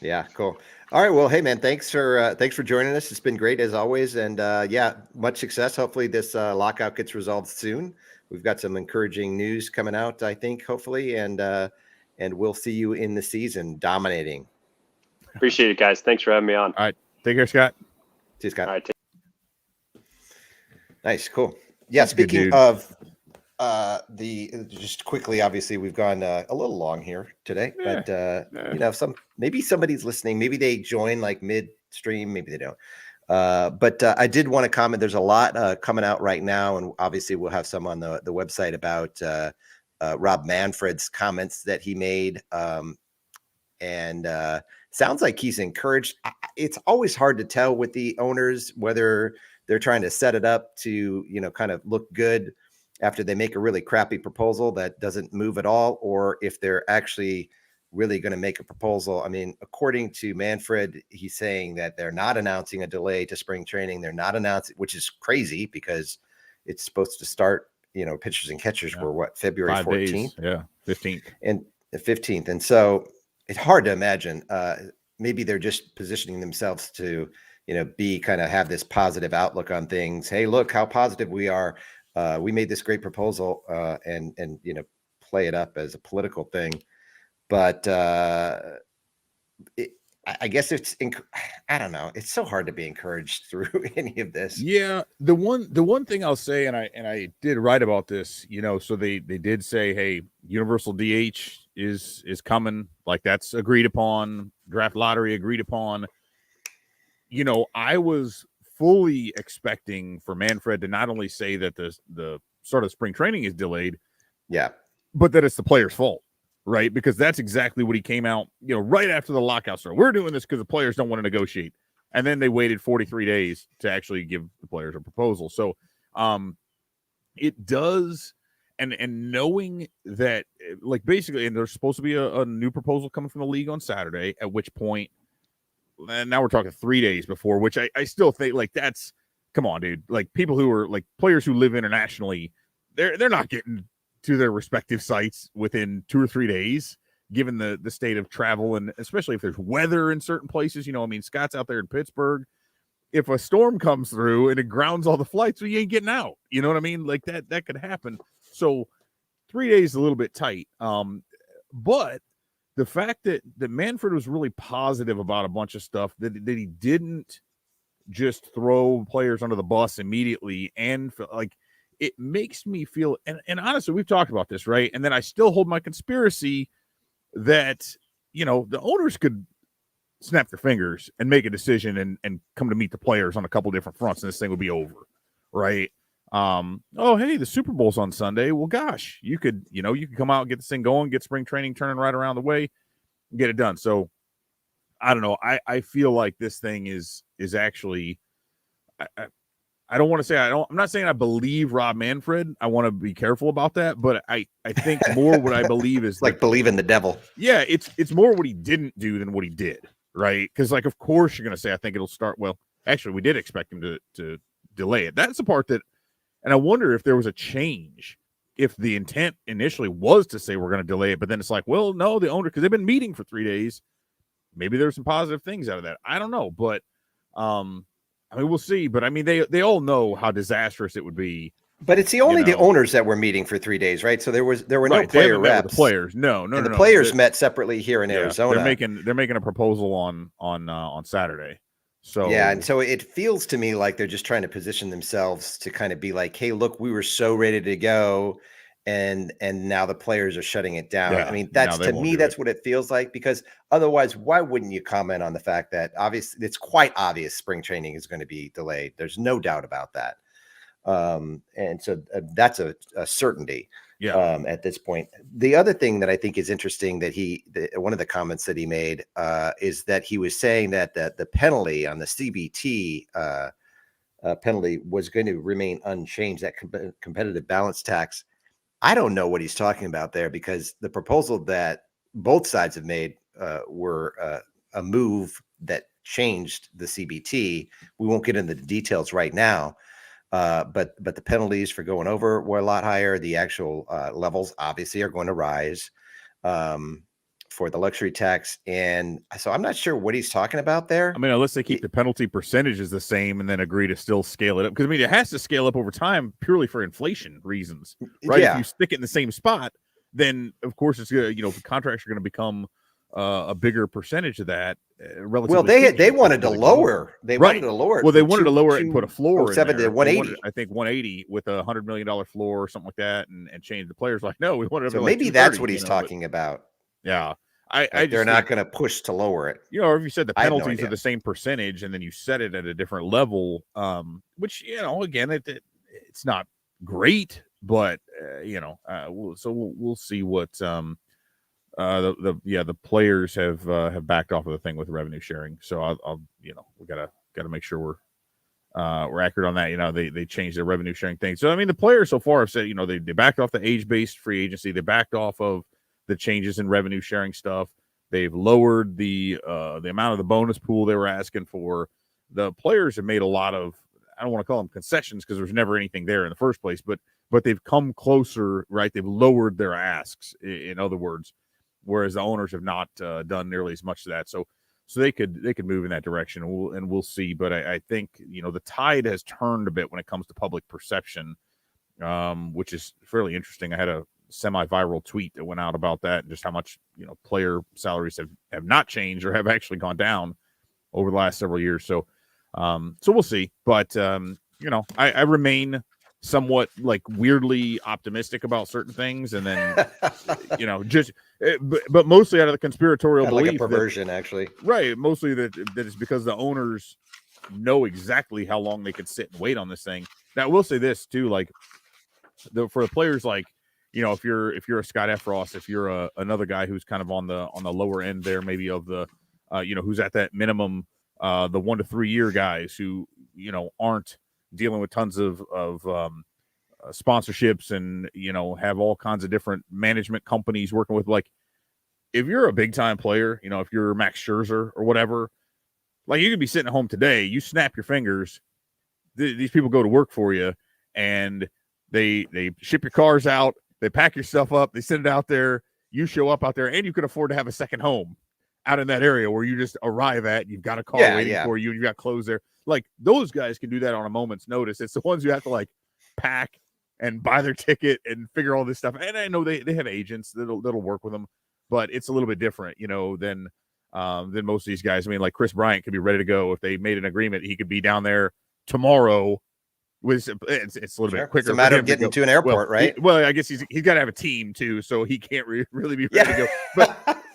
Yeah, cool. All right, well, hey man, thanks for joining us. It's been great as always, and yeah, much success. Hopefully, this lockout gets resolved soon. We've got some encouraging news coming out, I think, hopefully, and we'll see you in the season dominating. Appreciate it, guys. Thanks for having me on. All right, take care, Scott. See you, Scott. All right. Nice, cool. Yeah, That's speaking of just quickly, obviously we've gone a little long here today, but maybe somebody's listening, maybe they join like midstream, maybe they don't. But I did want to comment. There's a lot coming out right now, and obviously we'll have some on the website about Rob Manfred's comments that he made. And sounds like he's encouraged. It's always hard to tell with the owners whether they're trying to set it up to, kind of look good after they make a really crappy proposal that doesn't move at all, or if they're actually really going to make a proposal. I mean, according to Manfred, he's saying that they're not announcing a delay to spring training. They're not announcing, which is crazy because it's supposed to start, pitchers and catchers were what, February 14th? Yeah, 15th. And the 15th. And so it's hard to imagine. Maybe they're just positioning themselves to, have this positive outlook on things. Hey, look how positive we are. We made this great proposal and play it up as a political thing. But I guess I don't know. It's so hard to be encouraged through any of this. Yeah. The one thing I'll say, and I did write about this, so they did say, hey, universal DH is coming. Like that's agreed upon, draft lottery agreed upon. I was fully expecting for Manfred to not only say that the start of spring training is delayed, but that it's the player's fault, right? Because that's exactly what he came out, right after the lockout started. We're doing this because the players don't want to negotiate, and then they waited 43 days to actually give the players a proposal. So, it does, and knowing that, like basically, and there's supposed to be a new proposal coming from the league on Saturday, at which point. And now we're talking 3 days before, which I still think like that's come on, dude. Like people who are like players who live internationally, they're not getting to their respective sites within 2 or 3 days, given the state of travel, and especially if there's weather in certain places. Scott's out there in Pittsburgh. If a storm comes through and it grounds all the flights, well, you ain't getting out. You know what I mean? Like that could happen. So 3 days is a little bit tight. But the fact that Manfred was really positive about a bunch of stuff, that he didn't just throw players under the bus immediately, and like it makes me feel, and honestly, we've talked about this, right? And then I still hold my conspiracy that, the owners could snap their fingers and make a decision and come to meet the players on a couple different fronts, and this thing would be over, right? Oh, hey, the Super Bowl's on Sunday. Well, gosh, you could come out and get this thing going, get spring training turning right around the way, and get it done. So I don't know. I feel like this thing is actually, I don't want to say I'm not saying I believe Rob Manfred. I want to be careful about that, but I think more what I believe is like believe in the devil. Yeah. It's more what he didn't do than what he did. Right. Cause like, of course you're going to say, I think it'll start. Well, actually we did expect him to delay it. That's the part that, and I wonder if there was a change, if the intent initially was to say we're going to delay it, but then it's like, well, no, the owner, because they've been meeting for 3 days. Maybe there's some positive things out of that. I don't know, but we'll see. But I mean, they all know how disastrous it would be. But it's the owners that were meeting for 3 days, right? So there were no player reps. With the players, no. The players met separately here in Arizona. They're making a proposal on Saturday. So yeah, and so it feels to me like they're just trying to position themselves to kind of be like, hey, look, we were so ready to go, and now the players are shutting it down. Yeah, I mean, that's what it feels like, because otherwise, why wouldn't you comment on the fact that obviously it's quite obvious spring training is going to be delayed? There's no doubt about that. And so that's a certainty. Yeah. At this point, the other thing that I think is interesting that one of the comments that he made is that he was saying that the penalty on the CBT penalty was going to remain unchanged, that competitive balance tax. I don't know what he's talking about there, because the proposal that both sides have made were a move that changed the CBT. We won't get into the details right now, but the penalties for going over were a lot higher. The actual levels obviously are going to rise for the luxury tax, and so I'm not sure what he's talking about there. I mean, unless they keep the penalty percentages the same and then agree to still scale it up, because I mean, it has to scale up over time purely for inflation reasons, right? Yeah. If you stick it in the same spot, then of course it's gonna, the contracts are going to become a bigger percentage of that. Relatively Well, they wanted to lower. They wanted to lower it. Well, they wanted to lower it and put a floor in 7 there. to 180. I think 180 with a $100 million floor or something like that, and change. The players like, no, we wanted to. So maybe that's what he's talking about. Yeah. They're not going to push to lower it. Or if you said the penalties are the same percentage and then you set it at a different level, which, again, it's not great, but, we'll see what the players have backed off of the thing with revenue sharing. So I'll we gotta make sure we're accurate on that. They changed their revenue sharing thing. So, I mean, the players so far have said, they backed off the age-based free agency. They backed off of the changes in revenue sharing stuff. They've lowered the amount of the bonus pool they were asking for. The players have made a lot of, I don't want to call them concessions because there's never anything there in the first place, but they've come closer, right? They've lowered their asks, in other words, whereas the owners have not done nearly as much of that. So they could move in that direction, and we'll see. But I think the tide has turned a bit when it comes to public perception, which is fairly interesting. I had a semi-viral tweet that went out about that, and just how much player salaries have not changed or have actually gone down over the last several years. So we'll see. But I remain somewhat like weirdly optimistic about certain things, and then but mostly out of the conspiratorial belief, like a perversion, actually. Right, mostly that it's because the owners know exactly how long they could sit and wait on this thing. Now, I will say this too, like for the players, like if you're a Scott Effross, if you're another guy who's kind of on the lower end there, maybe of the who's at that minimum, the 1 to 3 year guys who aren't dealing with tons of sponsorships and have all kinds of different management companies working with. Like, if you're a big time player, if you're Max Scherzer or whatever, like, you could be sitting at home today, you snap your fingers, these people go to work for you, and they ship your cars out, they pack your stuff up, they send it out there, you show up out there, and you can afford to have a second home out in that area where you just arrive at. You've got a car waiting for you, and you've got clothes there. Like, those guys can do that on a moment's notice. It's the ones who have to like pack and buy their ticket and figure all this stuff. And I know they have agents that'll work with them, but it's a little bit different, than most of these guys. I mean, like Chris Bryant could be ready to go if they made an agreement. He could be down there tomorrow. It's a little bit quicker. It's a matter of getting to an airport, right? I guess he's got to have a team too, so he can't really be ready to go.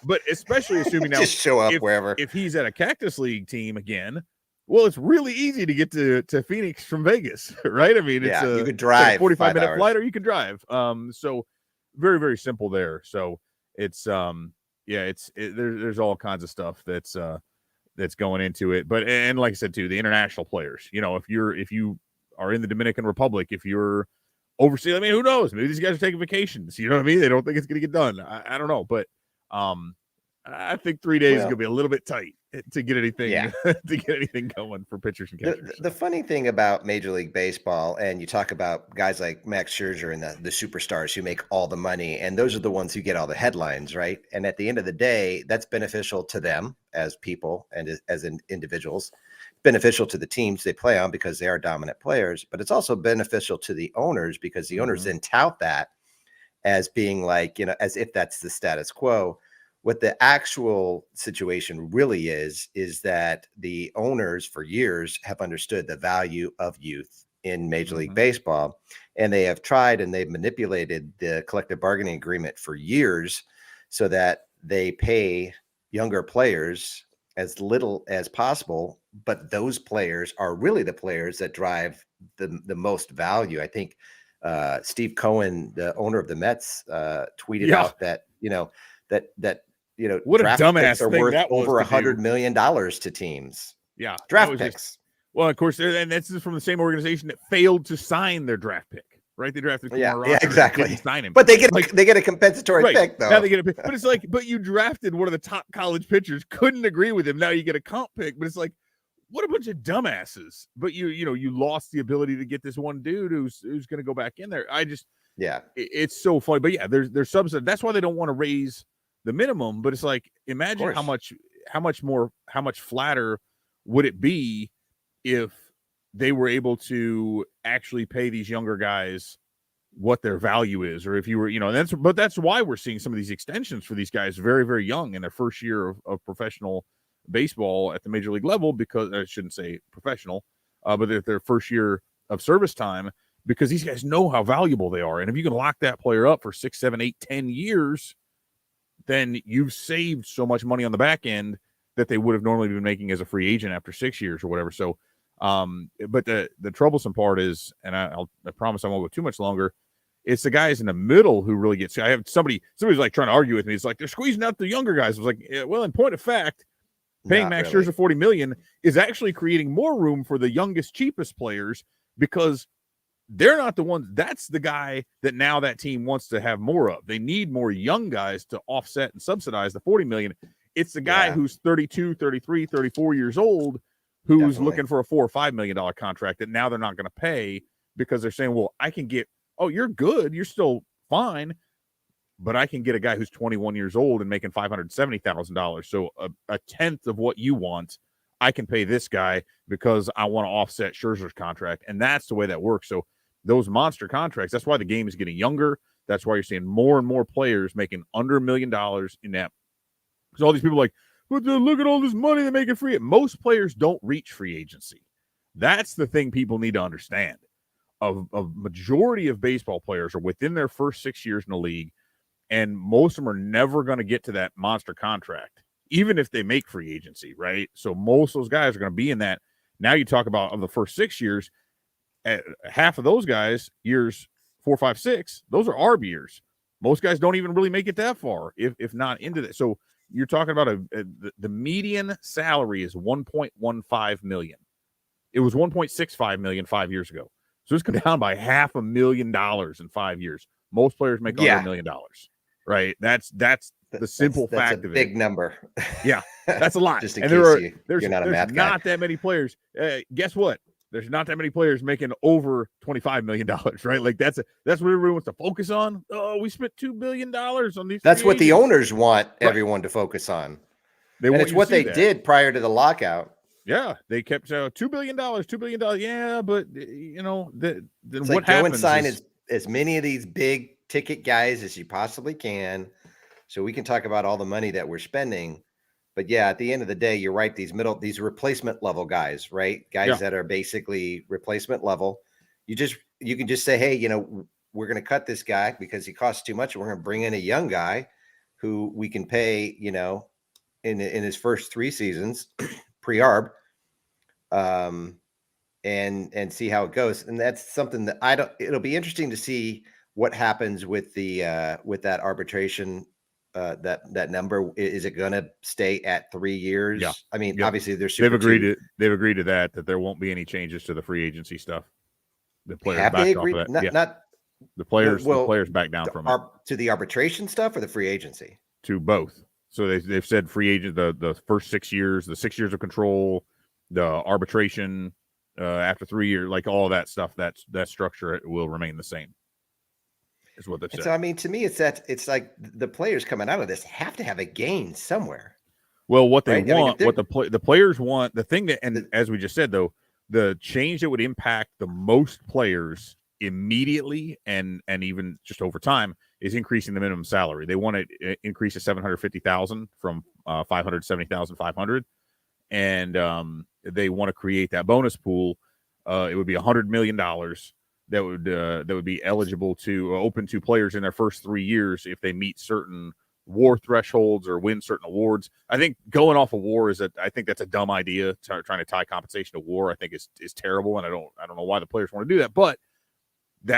But especially assuming now, just show up wherever. If he's at a Cactus League team again, well, it's really easy to get to Phoenix from Vegas, right? I mean, it's you could drive 45-minute flight, or you can drive. So very, very simple there. So it's there's all kinds of stuff that's going into it. But and like I said too, the international players, if you are in the Dominican Republic, if you're overseas, I mean, who knows? Maybe these guys are taking vacations. You know what I mean? They don't think it's going to get done. I don't know, but I think 3 days is going to be a little bit tight to get anything to get anything going for pitchers and catchers. The funny thing about Major League Baseball, and you talk about guys like Max Scherzer and the superstars who make all the money, and those are the ones who get all the headlines, right? And at the end of the day, that's beneficial to them as people and as individuals, beneficial to the teams they play on because they are dominant players, but it's also beneficial to the owners because the owners then tout that as being like, as if that's the status quo. What the actual situation really is that the owners for years have understood the value of youth in Major League Baseball, and they have tried and they've manipulated the collective bargaining agreement for years so that they pay younger players as little as possible, but those players are really the players that drive the most value. I think Steve Cohen, the owner of the Mets, tweeted out that what a draft dumbass picks are thing worth that was over to $100 do. million to teams. Yeah, Draft picks. Well, of course, and this is from the same organization that failed to sign their draft pick. Right, they drafted Kumar Rocker, exactly. didn't sign him, but they get a compensatory right, pick though. Now they get a pick, but it's like, but you drafted one of the top college pitchers, couldn't agree with him. Now you get a comp pick, but it's like, what a bunch of dumbasses. But you lost the ability to get this one dude who's going to go back in there. It's so funny. But yeah, there's subset. That's why they don't want to raise the minimum. But it's like, imagine how much flatter would it be if they were able to actually pay these younger guys what their value is, or if you were, that's why we're seeing some of these extensions for these guys very, very young in their first year of professional baseball at the major league level, because I shouldn't say professional, but their first year of service time, because these guys know how valuable they are. And if you can lock that player up for 6, 7, 8, 10 years, then you've saved so much money on the back end that they would have normally been making as a free agent after 6 years or whatever. So, but the troublesome part is, and I promise I won't go too much longer, it's the guys in the middle who really get. I have somebody's like trying to argue with me. It's like they're squeezing out the younger guys. I was like, yeah, well, in point of fact, paying Max Scherzer $40 million is actually creating more room for the youngest, cheapest players, because they're not the ones. That's the guy that now that team wants to have more of. They need more young guys to offset and subsidize the $40 million. It's the guy who's 32, 33, 34 years old who's looking for a $4 or $5 million contract that now they're not going to pay, because they're saying, well, I can get, oh, you're good, you're still fine, but I can get a guy who's 21 years old and making $570,000. So a tenth of what you want, I can pay this guy because I want to offset Scherzer's contract. And that's the way that works. So those monster contracts, that's why the game is getting younger. That's why you're seeing more and more players making under $1 million in that. Because all these people are like, but look at all this money they make it free. Most players don't reach free agency. That's the thing people need to understand. A majority of baseball players are within their first 6 years in the league, and most of them are never going to get to that monster contract, even if they make free agency, right? So most of those guys are going to be in that. Now you talk about of the first 6 years, half of those guys, years 4, 5, 6, those are ARB years. Most guys don't even really make it that far, if not into that. So you're talking about the median salary is $1.15 million. It was $1.65 million 5 years ago. So it's come down by $500,000 in 5 years. Most players make under $1 million, right? That's the simple fact of it. Big number. Yeah, that's a lot. Just in and case there's you're not a math guy. Not that many players. Guess what? There's not that many players making over $25 million, right? Like that's what everyone wants to focus on. Oh, we spent $2 billion on these. That's what the owners want everyone to focus on. And it's what they did prior to the lockout. Yeah, they kept $2 billion, $2 billion. Yeah, but then what like, happens? Go and sign as many of these big ticket guys as you possibly can, so we can talk about all the money that we're spending. But yeah, at the end of the day, you're right. These replacement level guys, right? Guys that are basically replacement level. You can just say, hey, we're going to cut this guy because he costs too much, and we're going to bring in a young guy who we can pay, in his first 3 seasons. Pre-arb, and see how it goes. And that's something that it'll be interesting to see what happens with the with that arbitration, that number. Is it going to stay at 3 years? Yeah. I mean, obviously they've agreed to that there won't be any changes to the free agency stuff. The players backed off of that. Not the players. The players back down from it to the arbitration stuff or the free agency. To both. So they've said free agent, the first 6 years, the 6 years of control, the arbitration after 3 years, like all that stuff, that structure will remain the same, is what they've said. So I mean, to me, it's like the players coming out of this have to have a gain somewhere. Well, what they want, what the players want, the thing that, and as we just said though, the change that would impact the most players immediately and even just over time is increasing the minimum salary. They want to increase to $750,000 from $570,500, and they want to create that bonus pool. It would be $100 million that would be eligible to open to players in their first 3 years if they meet certain WAR thresholds or win certain awards. I think going off of WAR I think that's a dumb idea. Trying to tie compensation to WAR, I think is terrible, and I don't know why the players want to do that. But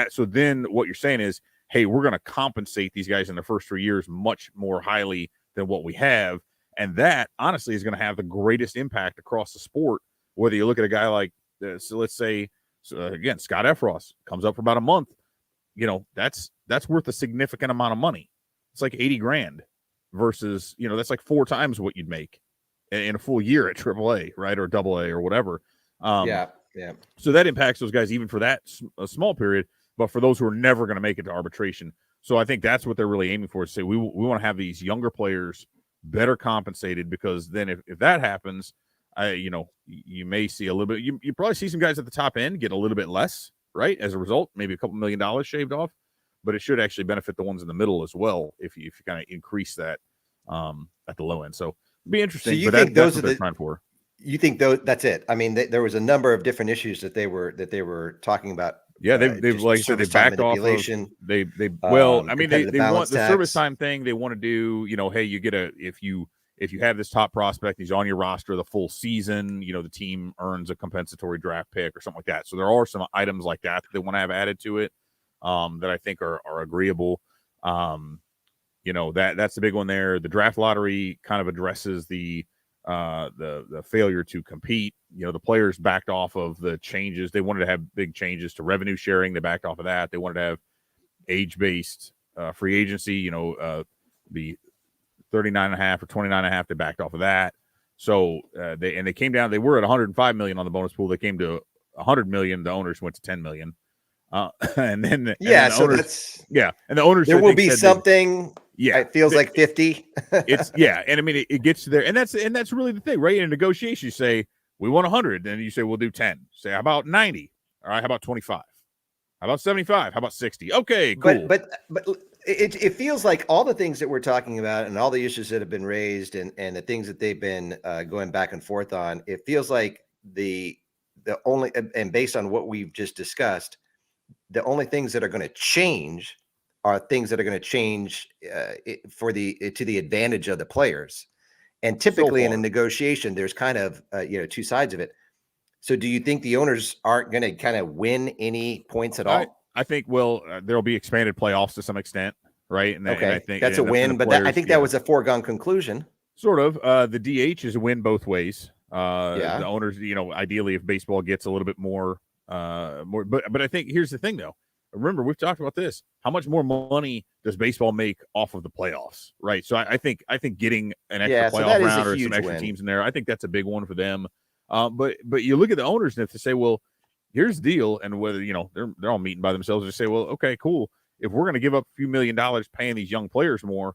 so then what you're saying is, hey, we're going to compensate these guys in the first 3 years much more highly than what we have. And that, honestly, is going to have the greatest impact across the sport, whether you look at a guy like So let's say, again, Scott Effross comes up for about a month. That's worth a significant amount of money. It's like $80,000 versus, that's like 4 times what you'd make in a full year at AAA, right, or AA or whatever. Yeah. So that impacts those guys even for that a small period, but for those who are never going to make it to arbitration. So I think that's what they're really aiming for, is say we want to have these younger players better compensated, because then if that happens, you may see a little bit. You probably see some guys at the top end get a little bit less, right? As a result, maybe a couple $1 million shaved off, but it should actually benefit the ones in the middle as well if you kind of increase that at the low end. So it'd be interesting. So you think those that's are what they're trying for. You think that's it? I mean, there was a number of different issues that they were talking about. Yeah, they've like I said, they backed off of, they want the service time thing. They want to do, hey, you get if you have this top prospect, he's on your roster the full season, the team earns a compensatory draft pick or something like that. So there are some items like that they want to have added to it that I think are agreeable. That's the big one there. The draft lottery kind of addresses the failure to compete. The players backed off of the changes. They wanted to have big changes to revenue sharing. They backed off of that. They wanted to have age-based free agency, the 39.5 or 29.5. They backed off of that. So they came down. They were at 105 million on the bonus pool. They came to 100 million. The owners went to 10 million. And then the owners, and the owners, there will be something. It feels like 50. And I mean it gets to there, and that's really the thing, right? In negotiations, you say we want 100, then you say we'll do 10. Say how about 90? All right, how about 25? How about 75? How about 60? Okay, cool. But it feels like all the things that we're talking about and all the issues that have been raised and the things that they've been going back and forth on, it feels like the only, and based on what we've just discussed, the only things that are going to change are things that are going to change to the advantage of the players. And typically in a negotiation, there's kind of, 2 sides of it. So do you think the owners aren't going to kind of win any points at all? I think, there'll be expanded playoffs to some extent, right? And okay, I think that's a win, but I think that was a foregone conclusion. Sort of. The DH is a win both ways. The owners, ideally, if baseball gets a little bit more, but I think here's the thing, though. Remember, we've talked about this. How much more money does baseball make off of the playoffs, right? So I think getting an extra playoff round or some extra teams in there, I think that's a big one for them. But you look at the owners, and if they say, well, here's the deal, and whether they're all meeting by themselves, they say, well, okay, cool. If we're going to give up a few $1 million paying these young players more,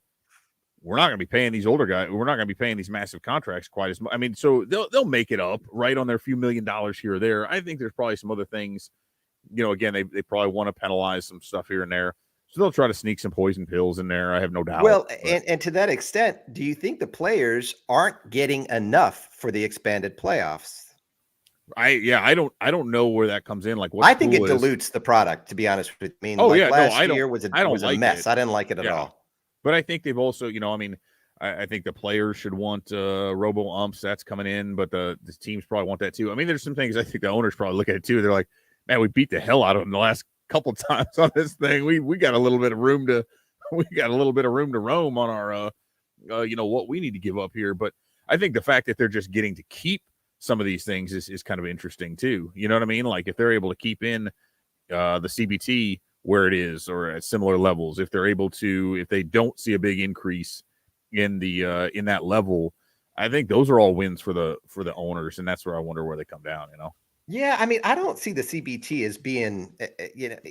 we're not going to be paying these older guys. We're not going to be paying these massive contracts quite as much. I mean, so they'll make it up right on their few $1 million here or there. I think there's probably some other things. Again, they probably want to penalize some stuff here and there. So they'll try to sneak some poison pills in there. I have no doubt. Well, and to that extent, do you think the players aren't getting enough for the expanded playoffs? I don't know where that comes in. Like, what I think it dilutes the product, to be honest with you. I mean, last year was a mess. I didn't like it at all. But I think they've also, I think the players should want robo umps. That's coming in, but the teams probably want that too. I mean, there's some things I think the owners probably look at it too. They're like, man, we beat the hell out of them the last couple times on this thing. We got a little bit of room to roam on our what we need to give up here. But I think the fact that they're just getting to keep some of these things is kind of interesting too. You know what I mean? Like if they're able to keep in the CBT where it is or at similar levels, if they don't see a big increase in in that level, I think those are all wins for the owners, and that's where I wonder where they come down. Yeah, I mean, I don't see the CBT as being,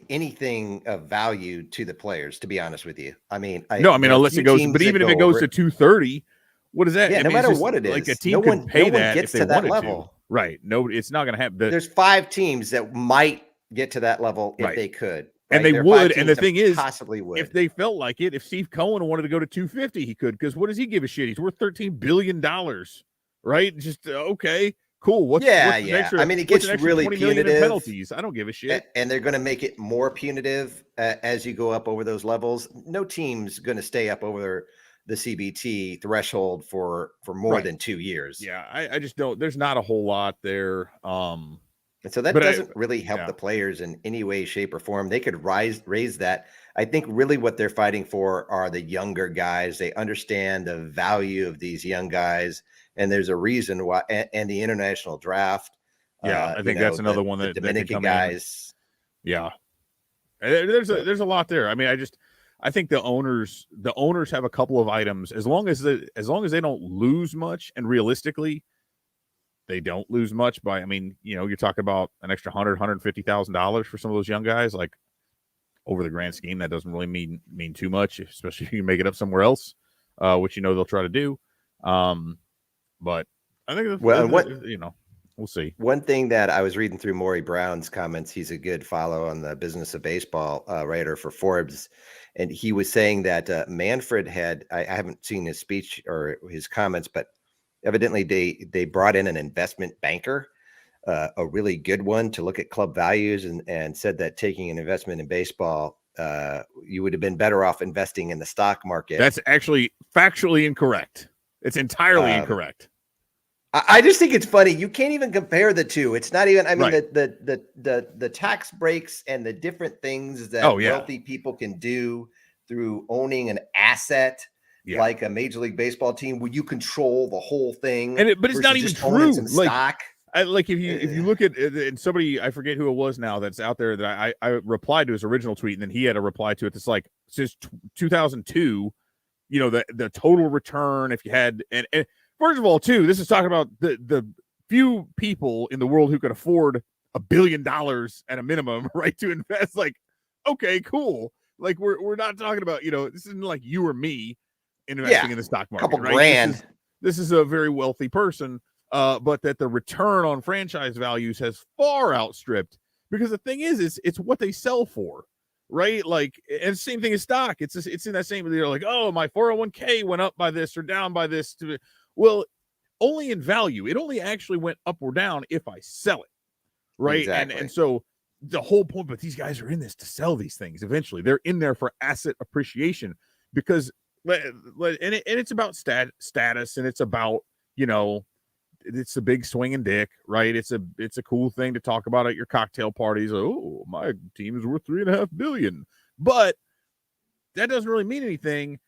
anything of value to the players, to be honest with you. I mean, unless it goes, but even if it goes to 230, what is that? Yeah, no matter what it is, like a team can pay that if they wanted to. Right? No, it's not going to happen. There's 5 teams that might get to that level if they could, and they would. And the thing is, possibly would if they felt like it. If Steve Cohen wanted to go to 250, he could. Because what does he give a shit? He's worth $13 billion, right? Just okay. Cool. What's I mean, it gets really punitive. Penalties. I don't give a shit. And they're going to make it more punitive as you go up over those levels. No team's going to stay up over the CBT threshold for more than 2 years. Yeah, I just don't. There's not a whole lot there. And so that doesn't really help the players in any way, shape, or form. They could raise that. I think really what they're fighting for are the younger guys. They understand the value of these young guys. And there's a reason why, and the international draft. Yeah, I think that's another one that the Dominican that can come guys. in. Yeah, there's a lot there. I mean, I think the owners have a couple of items as long as they don't lose much, and realistically, they don't lose much by. I mean, you're talking about an extra $150,000 for some of those young guys. Like over the grand scheme, that doesn't really mean too much, especially if you make it up somewhere else, which they'll try to do. But I think we'll see. One thing that I was reading through Maury Brown's comments, he's a good follow on the Business of Baseball writer for Forbes. And he was saying that Manfred I haven't seen his speech or his comments, but evidently they brought in an investment banker, a really good one, to look at club values and said that taking an investment in baseball, you would have been better off investing in the stock market. That's actually factually incorrect. It's entirely incorrect. I just think it's funny. You can't even compare the two. It's not even, I mean, right. the tax breaks and the different things that wealthy people can do through owning an asset like a Major League Baseball team, where you control the whole thing. But it's not even true. Stock. Like if you look at and somebody, I forget who it was now, that's out there that I replied to his original tweet, and then he had a reply to it that's like, since 2002, the total return, if you had and first of all, too, this is talking about the few people in the world who could afford $1 billion at a minimum, right, to invest. Like, okay, cool. Like we're not talking about, this isn't like you or me investing in the stock market. Couple right? grand. This is a very wealthy person, but that the return on franchise values has far outstripped, because the thing is it's what they sell for. Right, like, and same thing as stock. It's in that same. They're like, oh, my 401k went up by this or down by this. Well, only in value. It only actually went up or down if I sell it, right? Exactly. And so the whole point. But these guys are in this to sell these things. Eventually, they're in there for asset appreciation, because it's about status, and it's about it's a big swinging dick, right? It's a cool thing to talk about at your cocktail parties. Oh, my team is worth $3.5 billion, but that doesn't really mean anything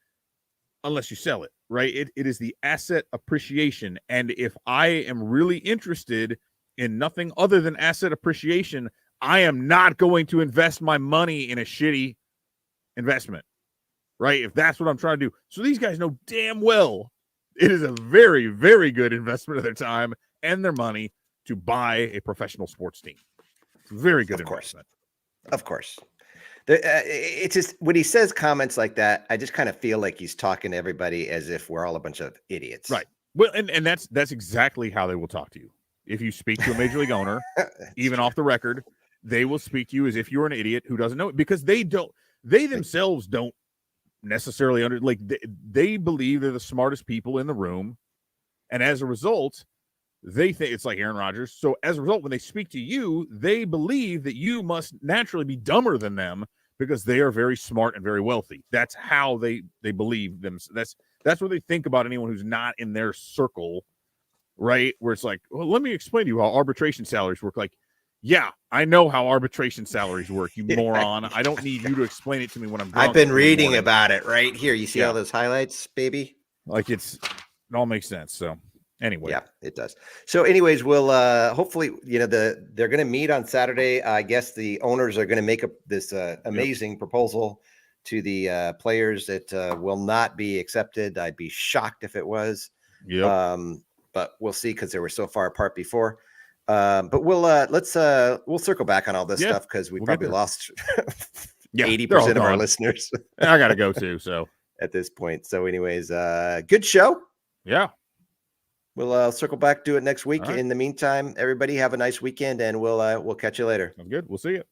unless you sell it, right? It is the asset appreciation, and if I am really interested in nothing other than asset appreciation, I am not going to invest my money in a shitty investment, right? If that's what I'm trying to do. So these guys know damn well it is a very, very good investment of their time and their money to buy a professional sports team. It's a very good investment. Of course. It's just when he says comments like that, I just kind of feel like he's talking to everybody as if we're all a bunch of idiots. Right. Well, and that's exactly how they will talk to you. If you speak to a major league owner, even off the record, they will speak to you as if you're an idiot who doesn't know it, because they themselves don't necessarily they believe they're the smartest people in the room, and as a result they think it's like Aaron Rodgers. So as a result, when they speak to you, they believe that you must naturally be dumber than them, because they are very smart and very wealthy. That's how they believe them. That's what they think about anyone who's not in their circle, right? Where it's like, well, let me explain to you how arbitration salaries work. Like, yeah, I know how arbitration salaries work, you moron. I don't need you to explain it to me when I'm drunk. I've been reading about it right here. You see all those highlights, baby? Like it all makes sense. So anyway. Yeah, it does. So anyways, we'll hopefully, they're going to meet on Saturday. I guess the owners are going to make this amazing proposal to the players that will not be accepted. I'd be shocked if it was. Yep. But we'll see, because they were so far apart before. But we'll circle back on all this stuff, because we probably lost 80% of our listeners. I gotta go too. So at this point. So anyways, good show. Yeah. We'll circle back, do it next week. Right. In the meantime, everybody have a nice weekend, and we'll catch you later. Sounds good. We'll see you.